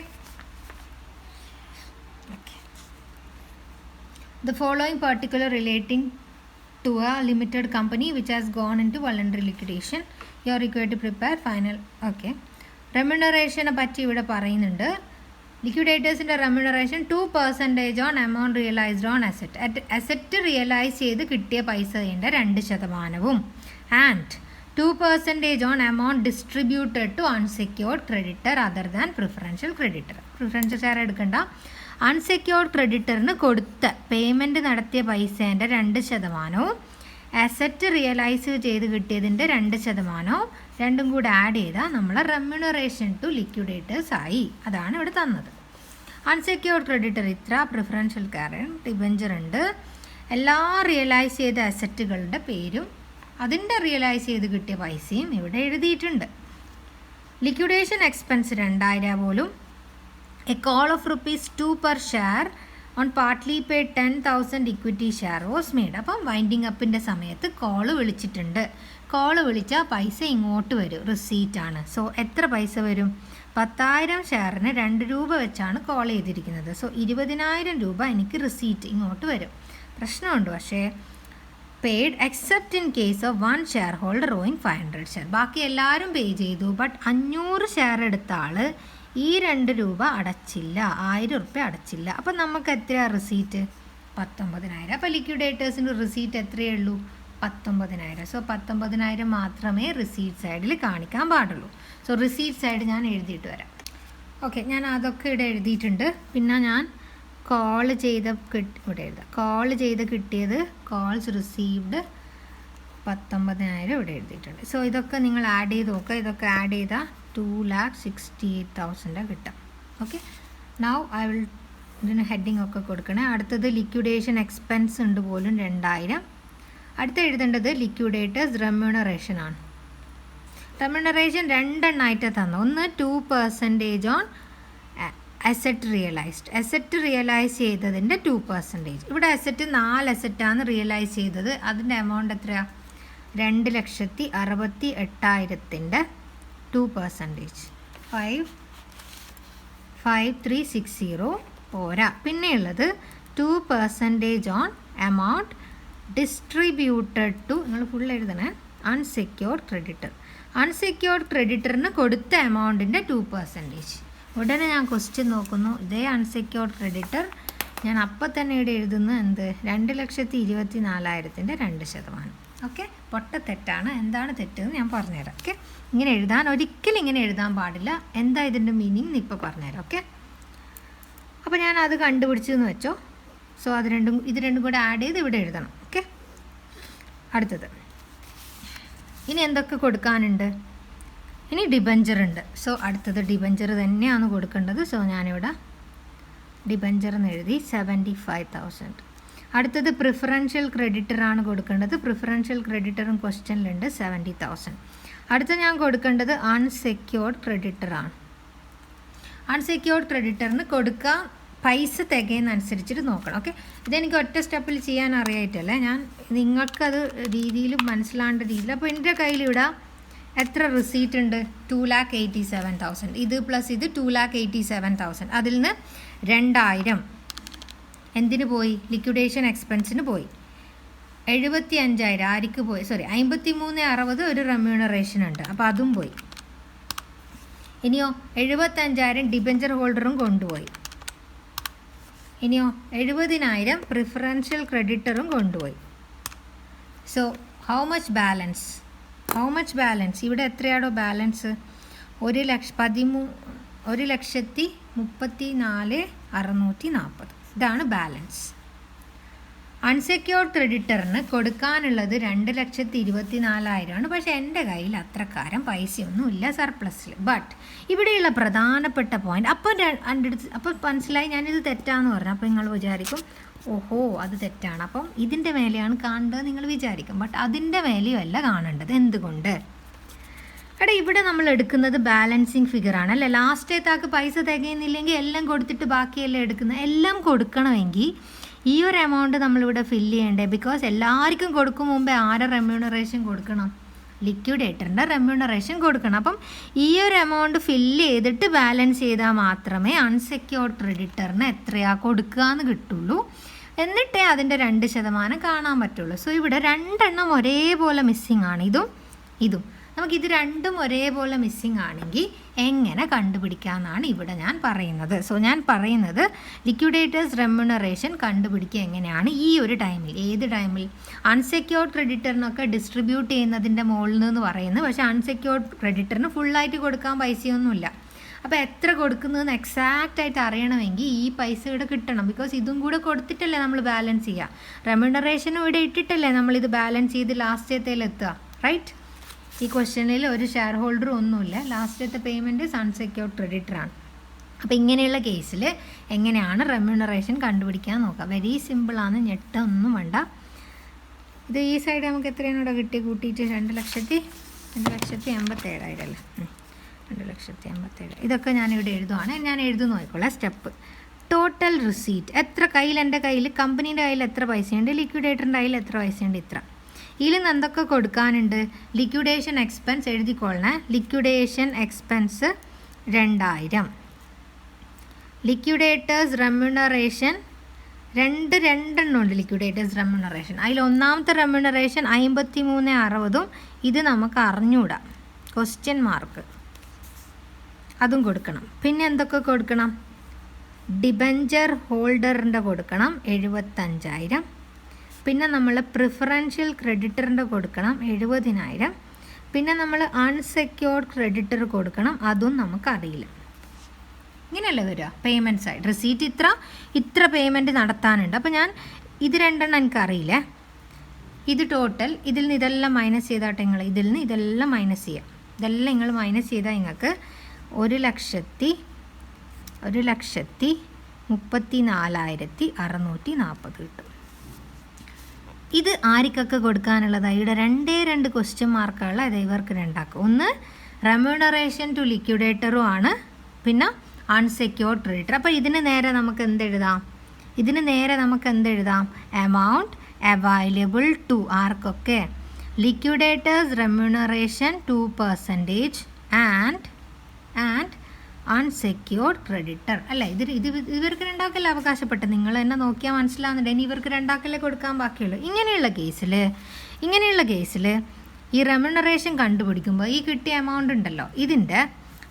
the following particular relating to a limited company which has gone into voluntary liquidation. You are required to prepare final. Okay, റെമ്യൂണറേഷനെ പറ്റി ഇവിടെ പറയുന്നുണ്ട്. ലിക്വിഡേറ്റേഴ്സിൻ്റെ remuneration 2% on amount realised on asset realise ചെയ്ത് കിട്ടിയ പൈസയുടെ 2% and 2% on amount distributed to unsecured creditor other than preferential creditor. Preferential share എടുക്കണ്ട. Unsecured ക്രെഡിറ്ററിന് കൊടുത്ത പേയ്മെൻറ്റ് നടത്തിയ പൈസേൻ്റെ 2%, അസറ്റ് റിയലൈസ് ചെയ്ത് കിട്ടിയതിൻ്റെ 2%, രണ്ടും കൂടെ ആഡ് ചെയ്താൽ നമ്മൾ റെമ്യൂണറേഷൻ ടു ലിക്വിഡേറ്റേഴ്സ് ആയി. അതാണ് ഇവിടെ തന്നത്. അൺസെക്യൂർഡ് ക്രെഡിറ്റർ ഇത്ര, പ്രിഫറൻഷ്യൽ കറന്റ് ഡിബഞ്ചർ ഉണ്ട്, എല്ലാ റിയലൈസ് ചെയ്ത അസറ്റുകളുടെ പേരും അതിൻ്റെ റിയലൈസ് ചെയ്ത് കിട്ടിയ പൈസയും ഇവിടെ എഴുതിയിട്ടുണ്ട്. ലിക്വിഡേഷൻ എക്സ്പെൻസ് 2000 പോലും. A call of ₹2 per share on partly paid 10,000 equity share was made. അപ്പം വൈൻഡിങ് അപ്പിൻ്റെ സമയത്ത് കോള് വിളിച്ചിട്ടുണ്ട്. കോള് വിളിച്ചാൽ പൈസ ഇങ്ങോട്ട് വരും, റിസീറ്റാണ്. സോ എത്ര പൈസ വരും? 10,000 ഷെയറിന് 2 രൂപ വെച്ചാണ് കോൾ ചെയ്തിരിക്കുന്നത്. സോ 20,000 രൂപ എനിക്ക് റിസീറ്റ് ഇങ്ങോട്ട് വരും. പ്രശ്നമുണ്ട് പക്ഷേ. Paid except in case of 1 share holder owing 500 share. ബാക്കി എല്ലാവരും പേ ചെയ്തു, ബട്ട് 500 ഷെയർ എടുത്ത ആൾ ഈ 2 രൂപ അടച്ചില്ല, 1000 റുപ്യ അടച്ചില്ല. അപ്പം നമുക്ക് എത്രയാണ് റിസീറ്റ്? 19,000. അപ്പോൾ ലിക്വിഡേറ്റേഴ്സിൻ്റെ റിസീറ്റ് എത്രയേ ഉള്ളൂ? 19,000. സോ 19,000 മാത്രമേ റിസീറ്റ് സൈഡിൽ കാണിക്കാൻ പാടുള്ളൂ. സോ റിസീറ്റ് സൈഡ് ഞാൻ എഴുതിയിട്ട് വരാം. ഓക്കെ, ഞാൻ അതൊക്കെ ഇവിടെ എഴുതിയിട്ടുണ്ട്. പിന്നെ ഞാൻ കോള് ചെയ്ത് ഇവിടെ എഴുതാം. കോള് ചെയ്ത് കിട്ടിയത് കോൾസ് റിസീവ്ഡ് 19,000 ഇവിടെ എഴുതിയിട്ടുണ്ട്. സോ ഇതൊക്കെ നിങ്ങൾ ആഡ് ചെയ്ത് നോക്കുക. ഇതൊക്കെ ആഡ് ചെയ്താൽ 2,68,000 കിട്ടാം. ഓക്കെ, നൗ ഐ വിൽ ഇതിന് ഹെഡിങ് ഒക്കെ കൊടുക്കണേ. അടുത്തത് ലിക്വിഡേഷൻ എക്സ്പെൻസ് ഉണ്ട് പോലും 2000. അടുത്ത എഴുതേണ്ടത് ലിക്വിഡേറ്റേഴ്സ് റെമ്യൂണറേഷൻ ആണ്. റെമ്യൂണറേഷൻ 2 എണ്ണമായിട്ട് തന്നു. ഒന്ന് 2% on asset realised. Asset realise ചെയ്തതിൻ്റെ 2%. ഇവിടെ അസെറ്റ് 4 അസെറ്റാണ് റിയലൈസ് ചെയ്തത്. അതിൻ്റെ എമൗണ്ട് എത്രയാണ്? 2,68,000ൻ്റെ 2%. 5,5360 പോരാ. പിന്നെയുള്ളത് 2% ഓൺ എമൗണ്ട് ഡിസ്ട്രിബ്യൂട്ടഡ് ടു, നിങ്ങൾ ഫുൾ എഴുതണേ, അൺസെക്യൂർഡ് ക്രെഡിറ്റർ. അൺസെക്യൂർഡ് ക്രെഡിറ്ററിന് കൊടുത്ത എമൗണ്ടിൻ്റെ 2%. ഉടനെ ഞാൻ ക്വസ്റ്റ്യൻ നോക്കുന്നു, ഇതേ അൺസെക്യൂർഡ് ക്രെഡിറ്റർ ഞാൻ അപ്പം തന്നെ ഇവിടെ എഴുതുന്നു എന്ത്, 2,24,000-ൻ്റെ 2%. ഓക്കെ, പൊട്ടത്തെറ്റാണ്. എന്താണ് തെറ്റെന്ന് ഞാൻ പറഞ്ഞുതരാം. ഓക്കെ, ഇങ്ങനെ എഴുതാൻ ഒരിക്കലും ഇങ്ങനെ എഴുതാൻ പാടില്ല. എന്താ ഇതിൻ്റെ മീനിങ് ഇപ്പോൾ പറഞ്ഞുതരാം. ഓക്കെ, അപ്പോൾ ഞാൻ അത് കണ്ടുപിടിച്ചെന്ന് വെച്ചോ. സോ ഇത് രണ്ടും കൂടെ ആഡ് ചെയ്ത് ഇവിടെ എഴുതണം. ഓക്കെ, അടുത്തത് ഇനി എന്തൊക്കെ കൊടുക്കാനുണ്ട്? ഇനി ഡിബഞ്ചർ ഉണ്ട്. സോ അടുത്തത് ഡിബഞ്ചർ തന്നെയാണ് കൊടുക്കേണ്ടത്. സോ ഞാനിവിടെ ഡിബഞ്ചർ എന്ന് എഴുതി 75,000. അടുത്തത് പ്രിഫറൻഷ്യൽ ക്രെഡിറ്ററാണ് കൊടുക്കേണ്ടത്. പ്രിഫറൻഷ്യൽ ക്രെഡിറ്ററും ക്വസ്റ്റ്യനിലുണ്ട് 70,000. അടുത്ത ഞാൻ കൊടുക്കേണ്ടത് അൺസെക്യൂർഡ് ക്രെഡിറ്ററാണ്. അൺസെക്യൂർഡ് ക്രെഡിറ്ററിന് കൊടുക്കുക പൈസ തികയുന്നതനുസരിച്ചിട്ട് നോക്കണം. ഓക്കെ, ഇതെനിക്ക് ഒറ്റ സ്റ്റെപ്പിൽ ചെയ്യാൻ അറിയായിട്ടല്ലേ, ഞാൻ നിങ്ങൾക്കത് രീതിയിൽ മനസ്സിലാവേണ്ട രീതിയിൽ. അപ്പോൾ എൻ്റെ കയ്യിലിവിടെ എത്ര റിസീറ്റ് ഉണ്ട്? 2,87,000. ഇത് പ്ലസ് ഇത് 2,87,000. അതിൽ നിന്ന് 2,000 എന്തിന് പോയി? ലിക്വിഡേഷൻ എക്സ്പെൻസിന് പോയി. 75,000 ആർക്ക് പോയി? 53,60 ഒരു റെമ്യൂണറേഷൻ ഉണ്ട്, അപ്പോൾ അതും പോയി. ഇനിയോ 75,000 ഡിബഞ്ചർ ഹോൾഡറും കൊണ്ടുപോയി. ഇനിയോ 70,000 പ്രിഫറൻഷ്യൽ ക്രെഡിറ്ററും കൊണ്ടുപോയി. So how much balance? ഇവിടെ എത്രയാണോ ബാലൻസ്? 1,34,640. ഇതാണ് ബാലൻസ്. അൺസെക്യൂർഡ് ക്രെഡിറ്ററിന് കൊടുക്കാനുള്ളത് 2,24,000 പക്ഷേ എൻ്റെ കയ്യിൽ അത്രക്കാരം പൈസയൊന്നും ഇല്ല സർപ്ലസിൽ. ബട്ട് ഇവിടെയുള്ള പ്രധാനപ്പെട്ട പോയിന്റ്, അപ്പോൾ മനസ്സിലായി ഞാനിത് തെറ്റാന്ന് പറഞ്ഞു. അപ്പോൾ നിങ്ങൾ വിചാരിക്കും ഓഹോ അത് തെറ്റാണ്, അപ്പം ഇതിൻ്റെ മേലെയാണ് കാണേണ്ടത് നിങ്ങൾ വിചാരിക്കും. ബട്ട് അതിൻ്റെ മേലെയല്ല കാണേണ്ടത്. എന്തുകൊണ്ട്? ഇവിടെ നമ്മൾ എടുക്കുന്നത് ബാലൻസിങ് ഫിഗർ ആണ് അല്ലേ. ലാസ്റ്റേത്താക്ക് പൈസ തികയുന്നില്ലെങ്കിൽ എല്ലാം കൊടുത്തിട്ട് ബാക്കിയെല്ലാം എടുക്കുന്നത്. എല്ലാം കൊടുക്കണമെങ്കിൽ ഈ ഒരു എമൗണ്ട് നമ്മളിവിടെ ഫില്ല് ചെയ്യണ്ടേ. ബിക്കോസ് എല്ലാവർക്കും കൊടുക്കും മുമ്പേ ആരെ റെമ്യൂണറേഷൻ കൊടുക്കണം? ലിക്വിഡേറ്ററിൻ്റെ റെമ്യൂണറേഷൻ കൊടുക്കണം. അപ്പം ഈ ഒരു എമൗണ്ട് ഫില്ല് ചെയ്തിട്ട് ബാലൻസ് ചെയ്താൽ മാത്രമേ അൺസെക്യൂർഡ് ക്രെഡിറ്ററിന് എത്രയാ കൊടുക്കുക എന്ന് കിട്ടുള്ളൂ. എന്നിട്ടേ അതിൻ്റെ 2% കാണാൻ പറ്റുള്ളൂ. സോ ഇവിടെ 2 എണ്ണം ഒരേപോലെ മിസ്സിങ് ആണ്. ഇതും നമുക്കിത് രണ്ടും ഒരേപോലെ മിസ്സിങ് ആണെങ്കിൽ എങ്ങനെ കണ്ടുപിടിക്കാമെന്നാണ് ഇവിടെ ഞാൻ പറയുന്നത്. സോ ഞാൻ പറയുന്നത് ലിക്വിഡേറ്റേഴ്സ് റെമ്യൂണറേഷൻ കണ്ടുപിടിക്കുക എങ്ങനെയാണ് ഈ ഒരു ടൈമിൽ. ഏത് ടൈമിൽ? അൺസെക്യൂർഡ് ക്രെഡിറ്ററിനൊക്കെ ഡിസ്ട്രിബ്യൂട്ട് ചെയ്യുന്നതിൻ്റെ മുകളിൽ നിന്ന് പറയുന്നത്. പക്ഷേ അൺസെക്യൂർഡ് ക്രെഡിറ്ററിന് ഫുള്ളായിട്ട് കൊടുക്കാൻ പൈസയൊന്നുമില്ല. അപ്പോൾ എത്ര കൊടുക്കുന്നതെന്ന് എക്സാക്റ്റായിട്ട് അറിയണമെങ്കിൽ ഈ പൈസ ഇവിടെ കിട്ടണം. ബിക്കോസ് ഇതും കൂടെ കൊടുത്തിട്ടല്ലേ നമ്മൾ ബാലൻസ് ചെയ്യുക. റെമ്യൂണറേഷനും ഇവിടെ ഇട്ടിട്ടല്ലേ നമ്മളിത് ബാലൻസ് ചെയ്ത് ലാസ്റ്റത്തേലെത്തുക. റൈറ്റ്? ഈ ക്വസ്റ്റ്യനിൽ ഒരു ഷെയർ ഹോൾഡറും ഒന്നുമില്ല. ലാസ്റ്റത്തെ പേയ്മെൻറ്റ് അൺസെക്യൂർഡ് ക്രെഡിറ്ററാണ്. അപ്പോൾ ഇങ്ങനെയുള്ള കേസിൽ എങ്ങനെയാണ് റെമ്യൂണറേഷൻ കണ്ടുപിടിക്കാൻ നോക്കാം. വെരി സിമ്പിളാണ്, ഞെട്ടൊന്നും വേണ്ട. ഇത് ഈ സൈഡ് നമുക്ക് എത്രയാണ് ഇവിടെ കിട്ടി കൂട്ടിയിട്ട്? 2,87,000 അല്ലേ. 2,87,000. ഇതൊക്കെ ഞാനിവിടെ എഴുതുവാണ്. ഞാൻ എഴുതുന്നു നോക്കിക്കോളാം സ്റ്റെപ്പ്. ടോട്ടൽ റിസീറ്റ് എത്ര കയ്യിൽ? എൻ്റെ കയ്യിൽ കമ്പനീൻ്റെ കയ്യിൽ എത്ര പൈസയുണ്ട്? ലിക്വിഡേറ്ററിൻ്റെ കയ്യിൽ എത്ര പൈസയുണ്ട്? ഇത്ര. ഇതിൽ നിന്ന് എന്തൊക്കെ കൊടുക്കാനുണ്ട്? ലിക്വിഡേഷൻ എക്സ്പെൻസ് എഴുതിക്കൊള്ളണേ. Liquidation expense 2,000. ലിക്വിഡേറ്റേഴ്സ് റെമ്യൂണറേഷൻ രണ്ടെണ്ണം ഉണ്ട്. ലിക്വിഡേറ്റേഴ്സ് റെമ്യൂണറേഷൻ അതിൽ ഒന്നാമത്തെ റെമ്യൂണറേഷൻ 53,60. ഇത് നമുക്ക് അറിഞ്ഞൂടാ, ക്വസ്റ്റ്യൻ മാർക്ക്. അതും കൊടുക്കണം. പിന്നെ എന്തൊക്കെ കൊടുക്കണം? ഡിബഞ്ചർ ഹോൾഡറിൻ്റെ കൊടുക്കണം 75,000. പിന്നെ നമ്മൾ പ്രിഫറൻഷ്യൽ ക്രെഡിറ്ററിൻ്റെ കൊടുക്കണം 70,000. പിന്നെ നമ്മൾ അൺസെക്യൂർഡ് ക്രെഡിറ്റർ കൊടുക്കണം, അതും നമുക്കറിയില്ല. ഇങ്ങനെയല്ലേ വരിക പേയ്മെൻറ്റ് സൈഡ്. റിസീറ്റ് ഇത്ര പേയ്മെൻറ്റ് നടത്താനുണ്ട്. അപ്പോൾ ഞാൻ ഇത് രണ്ടെണ്ണം എനിക്കറിയില്ലേ. ഇത് ടോട്ടൽ. ഇതിൽ നിന്ന് ഇതെല്ലാം മൈനസ് ചെയ്താട്ടെ നിങ്ങൾ. ഇതിൽ നിന്ന് ഇതെല്ലാം മൈനസ് ചെയ്യാം. ഇതെല്ലാം നിങ്ങൾ മൈനസ് ചെയ്താൽ നിങ്ങൾക്ക് 1,34,640 കിട്ടും. ഇത് ആർക്കൊക്കെ കൊടുക്കാനുള്ളതാണ്? ഇവിടെ 2 ക്വസ്റ്റ്യൻ മാർക്കുള്ള അത് ഇവർക്ക് രണ്ടാക്കും. ഒന്ന് റെമ്യൂണറേഷൻ ടു ലിക്വിഡേറ്ററും ആണ്, പിന്നെ അൺസെക്യൂർഡ് ക്രെഡിറ്റർ. അപ്പോൾ ഇതിന് നേരെ നമുക്ക് എന്തെഴുതാം? എമൗണ്ട് അവൈലബിൾ ടു ആർക്കൊക്കെ? Liquidators remuneration 2% and unsecured creditor അല്ലേ. ഇവർക്ക് രണ്ടാക്കല്ലേ അവകാശപ്പെട്ടത്, നിങ്ങൾ തന്നെ നോക്കിയാൽ മനസ്സിലാവുന്നുണ്ട്. ഇനി ഇവർക്ക് രണ്ടാക്കല്ലേ കൊടുക്കാൻ ബാക്കിയുള്ളൂ. ഇങ്ങനെയുള്ള കേസിൽ ഈ റെമ്യൂണറേഷൻ കണ്ടുപിടിക്കുമ്പോൾ ഈ കിട്ടിയ എമൗണ്ട് ഉണ്ടല്ലോ, ഇതിൻ്റെ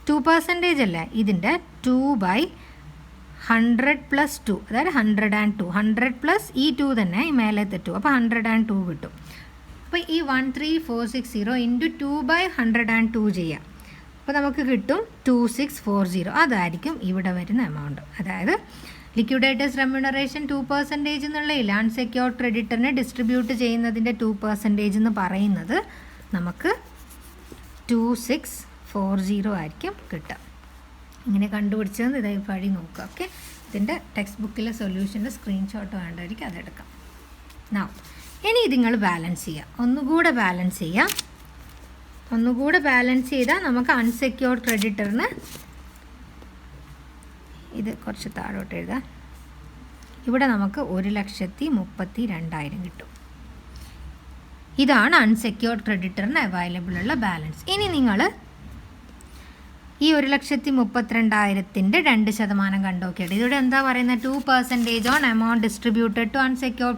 2% അല്ലേ, ഇതിൻ്റെ 2/100 + 2, അതായത് 102. 100 പ്ലസ് ഈ 2 തന്നെ, ഈ മേലത്തെ 2, അപ്പോൾ 102 കിട്ടും. അപ്പോൾ ഈ 13460 ഇൻറ്റു 2/102 ചെയ്യാം. അപ്പോൾ നമുക്ക് കിട്ടും 2640. അതായിരിക്കും ഇവിടെ വരുന്ന എമൗണ്ട്. അതായത് ലിക്വിഡേറ്റേഴ്സ് റെമ്യൂണറേഷൻ 2% എന്നുള്ളതില്ല, അൺസെക്യൂർഡ് ക്രെഡിറ്ററിനെ ഡിസ്ട്രിബ്യൂട്ട് ചെയ്യുന്നതിൻ്റെ 2% എന്ന് പറയുന്നത് നമുക്ക് 2640 ആയിരിക്കും കിട്ടുക. ഇങ്ങനെ കണ്ടുപിടിച്ചത് ഇതായി വഴി നോക്കുക. ഓക്കെ, ഇതിൻ്റെ ടെക്സ്റ്റ് ബുക്കിലെ സൊല്യൂഷൻ്റെ സ്ക്രീൻഷോട്ട് വേണ്ടവർക്ക് അതെടുക്കാം. ഇനി ഇത് നിങ്ങൾ ബാലൻസ് ചെയ്യുക, ഒന്നുകൂടെ ബാലൻസ് ചെയ്താൽ നമുക്ക് അൺസെക്യൂർഡ് ക്രെഡിറ്ററിന് ഇത് കുറച്ച് താഴോട്ട് എഴുതാം. ഇവിടെ നമുക്ക് 1,32,000 കിട്ടും. ഇതാണ് അൺസെക്യൂർഡ് ക്രെഡിറ്ററിന് അവൈലബിൾ ഉള്ള ബാലൻസ്. ഇനി നിങ്ങൾ ഈ 1,32,000-ൻ്റെ 2% കണ്ടുനോക്കിയിട്ട് ഇതിവിടെ എന്താ പറയുന്നത്, 2% on amount distributed to unsecured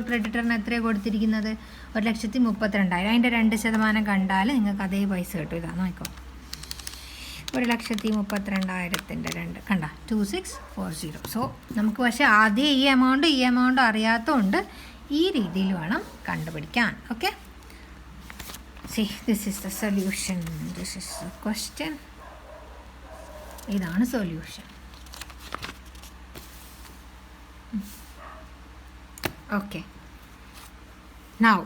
ക്രെഡിറ്ററിന് എത്രയാണ് കൊടുത്തിരിക്കുന്നത്, 1,32,000. അതിൻ്റെ 2% കണ്ടാൽ നിങ്ങൾക്ക് അതേ പൈസ കിട്ടും. ഇതാണ് നോക്കോ, 1,32,000-ൻ്റെ 2 കണ്ട 2640. സോ നമുക്ക് പക്ഷേ ആദ്യം ഈ എമൗണ്ട് അറിയാത്തതുകൊണ്ട് ഈ രീതിയിൽ വേണം കണ്ടുപിടിക്കാൻ. Okay, this is the solution, this is the question. ഇതാണ് solution. Okay, now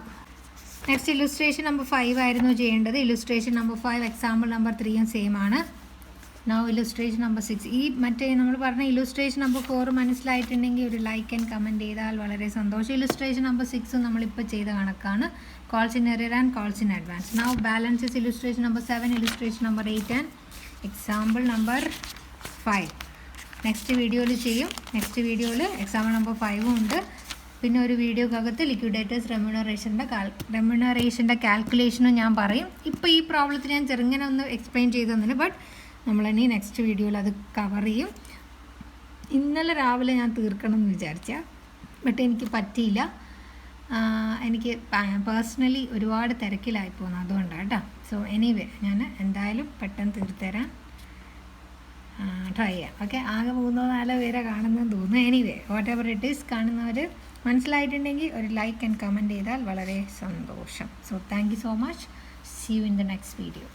next illustration number 5 ആയിരുന്നു ചെയ്യേണ്ടത്. Illustration number 5 example number 3 same ആണ്. Now illustration number 6. ഈ മറ്റേ നമ്മൾ പറഞ്ഞ ഇല്ലുസ്ട്രേഷൻ നമ്പർ 4 മനസ്സിലായിട്ടുണ്ടെങ്കിൽ ഒരു ലൈക്ക് ആൻഡ് കമൻറ്റ് ചെയ്താൽ വളരെ സന്തോഷം. ഇല്ലുസ്ട്രേഷൻ നമ്പർ 6 നമ്മളിപ്പോൾ ചെയ്ത കണക്കാണ്, calls in arrear and calls in advance. Now balances illustration number 7, illustration number 8 and example number 5 next വീഡിയോയിൽ ചെയ്യും. നെക്സ്റ്റ് വീഡിയോയിൽ എക്സാമ്പിൾ നമ്പർ 5 ഉണ്ട്. പിന്നെ ഒരു വീഡിയോക്കകത്ത് ലിക്വിഡേറ്റേഴ്സ് റെമ്യൂണറേഷൻ്റെ കാൽക്കുലേഷനും ഞാൻ പറയും. ഇപ്പോൾ ഈ പ്രോബ്ലത്തിന് ഞാൻ ചെറുങ്ങനെ ഒന്ന് എക്സ്പ്ലെയിൻ ചെയ്തു തന്നില്ല, ബട്ട് നമ്മളിനി നെക്സ്റ്റ് വീഡിയോയിൽ അത് കവർ ചെയ്യും. ഇന്നലെ രാവിലെ ഞാൻ തീർക്കണം എന്ന് വിചാരിച്ചാൽ, ബട്ട് എനിക്ക് പറ്റിയില്ല. എനിക്ക് പേഴ്സണലി ഒരുപാട് തിരക്കിലായി പോകുന്നു, അതുകൊണ്ടാണ് കേട്ടോ. സോ എനിവേ ഞാൻ എന്തായാലും പെട്ടെന്ന് തീർത്തുതരാൻ ട്രൈ ചെയ്യാം. ഓക്കെ, ആകെ 3-4 പേരെ കാണുന്നതെന്ന് തോന്നുന്നു. Anyway whatever it is, കാണുന്നവർ മനസ്സിലായിട്ടുണ്ടെങ്കിൽ ഒരു ലൈക്ക് ആൻഡ് കമൻറ്റ് ചെയ്താൽ വളരെ സന്തോഷം. So thank you so much. See you in the next video.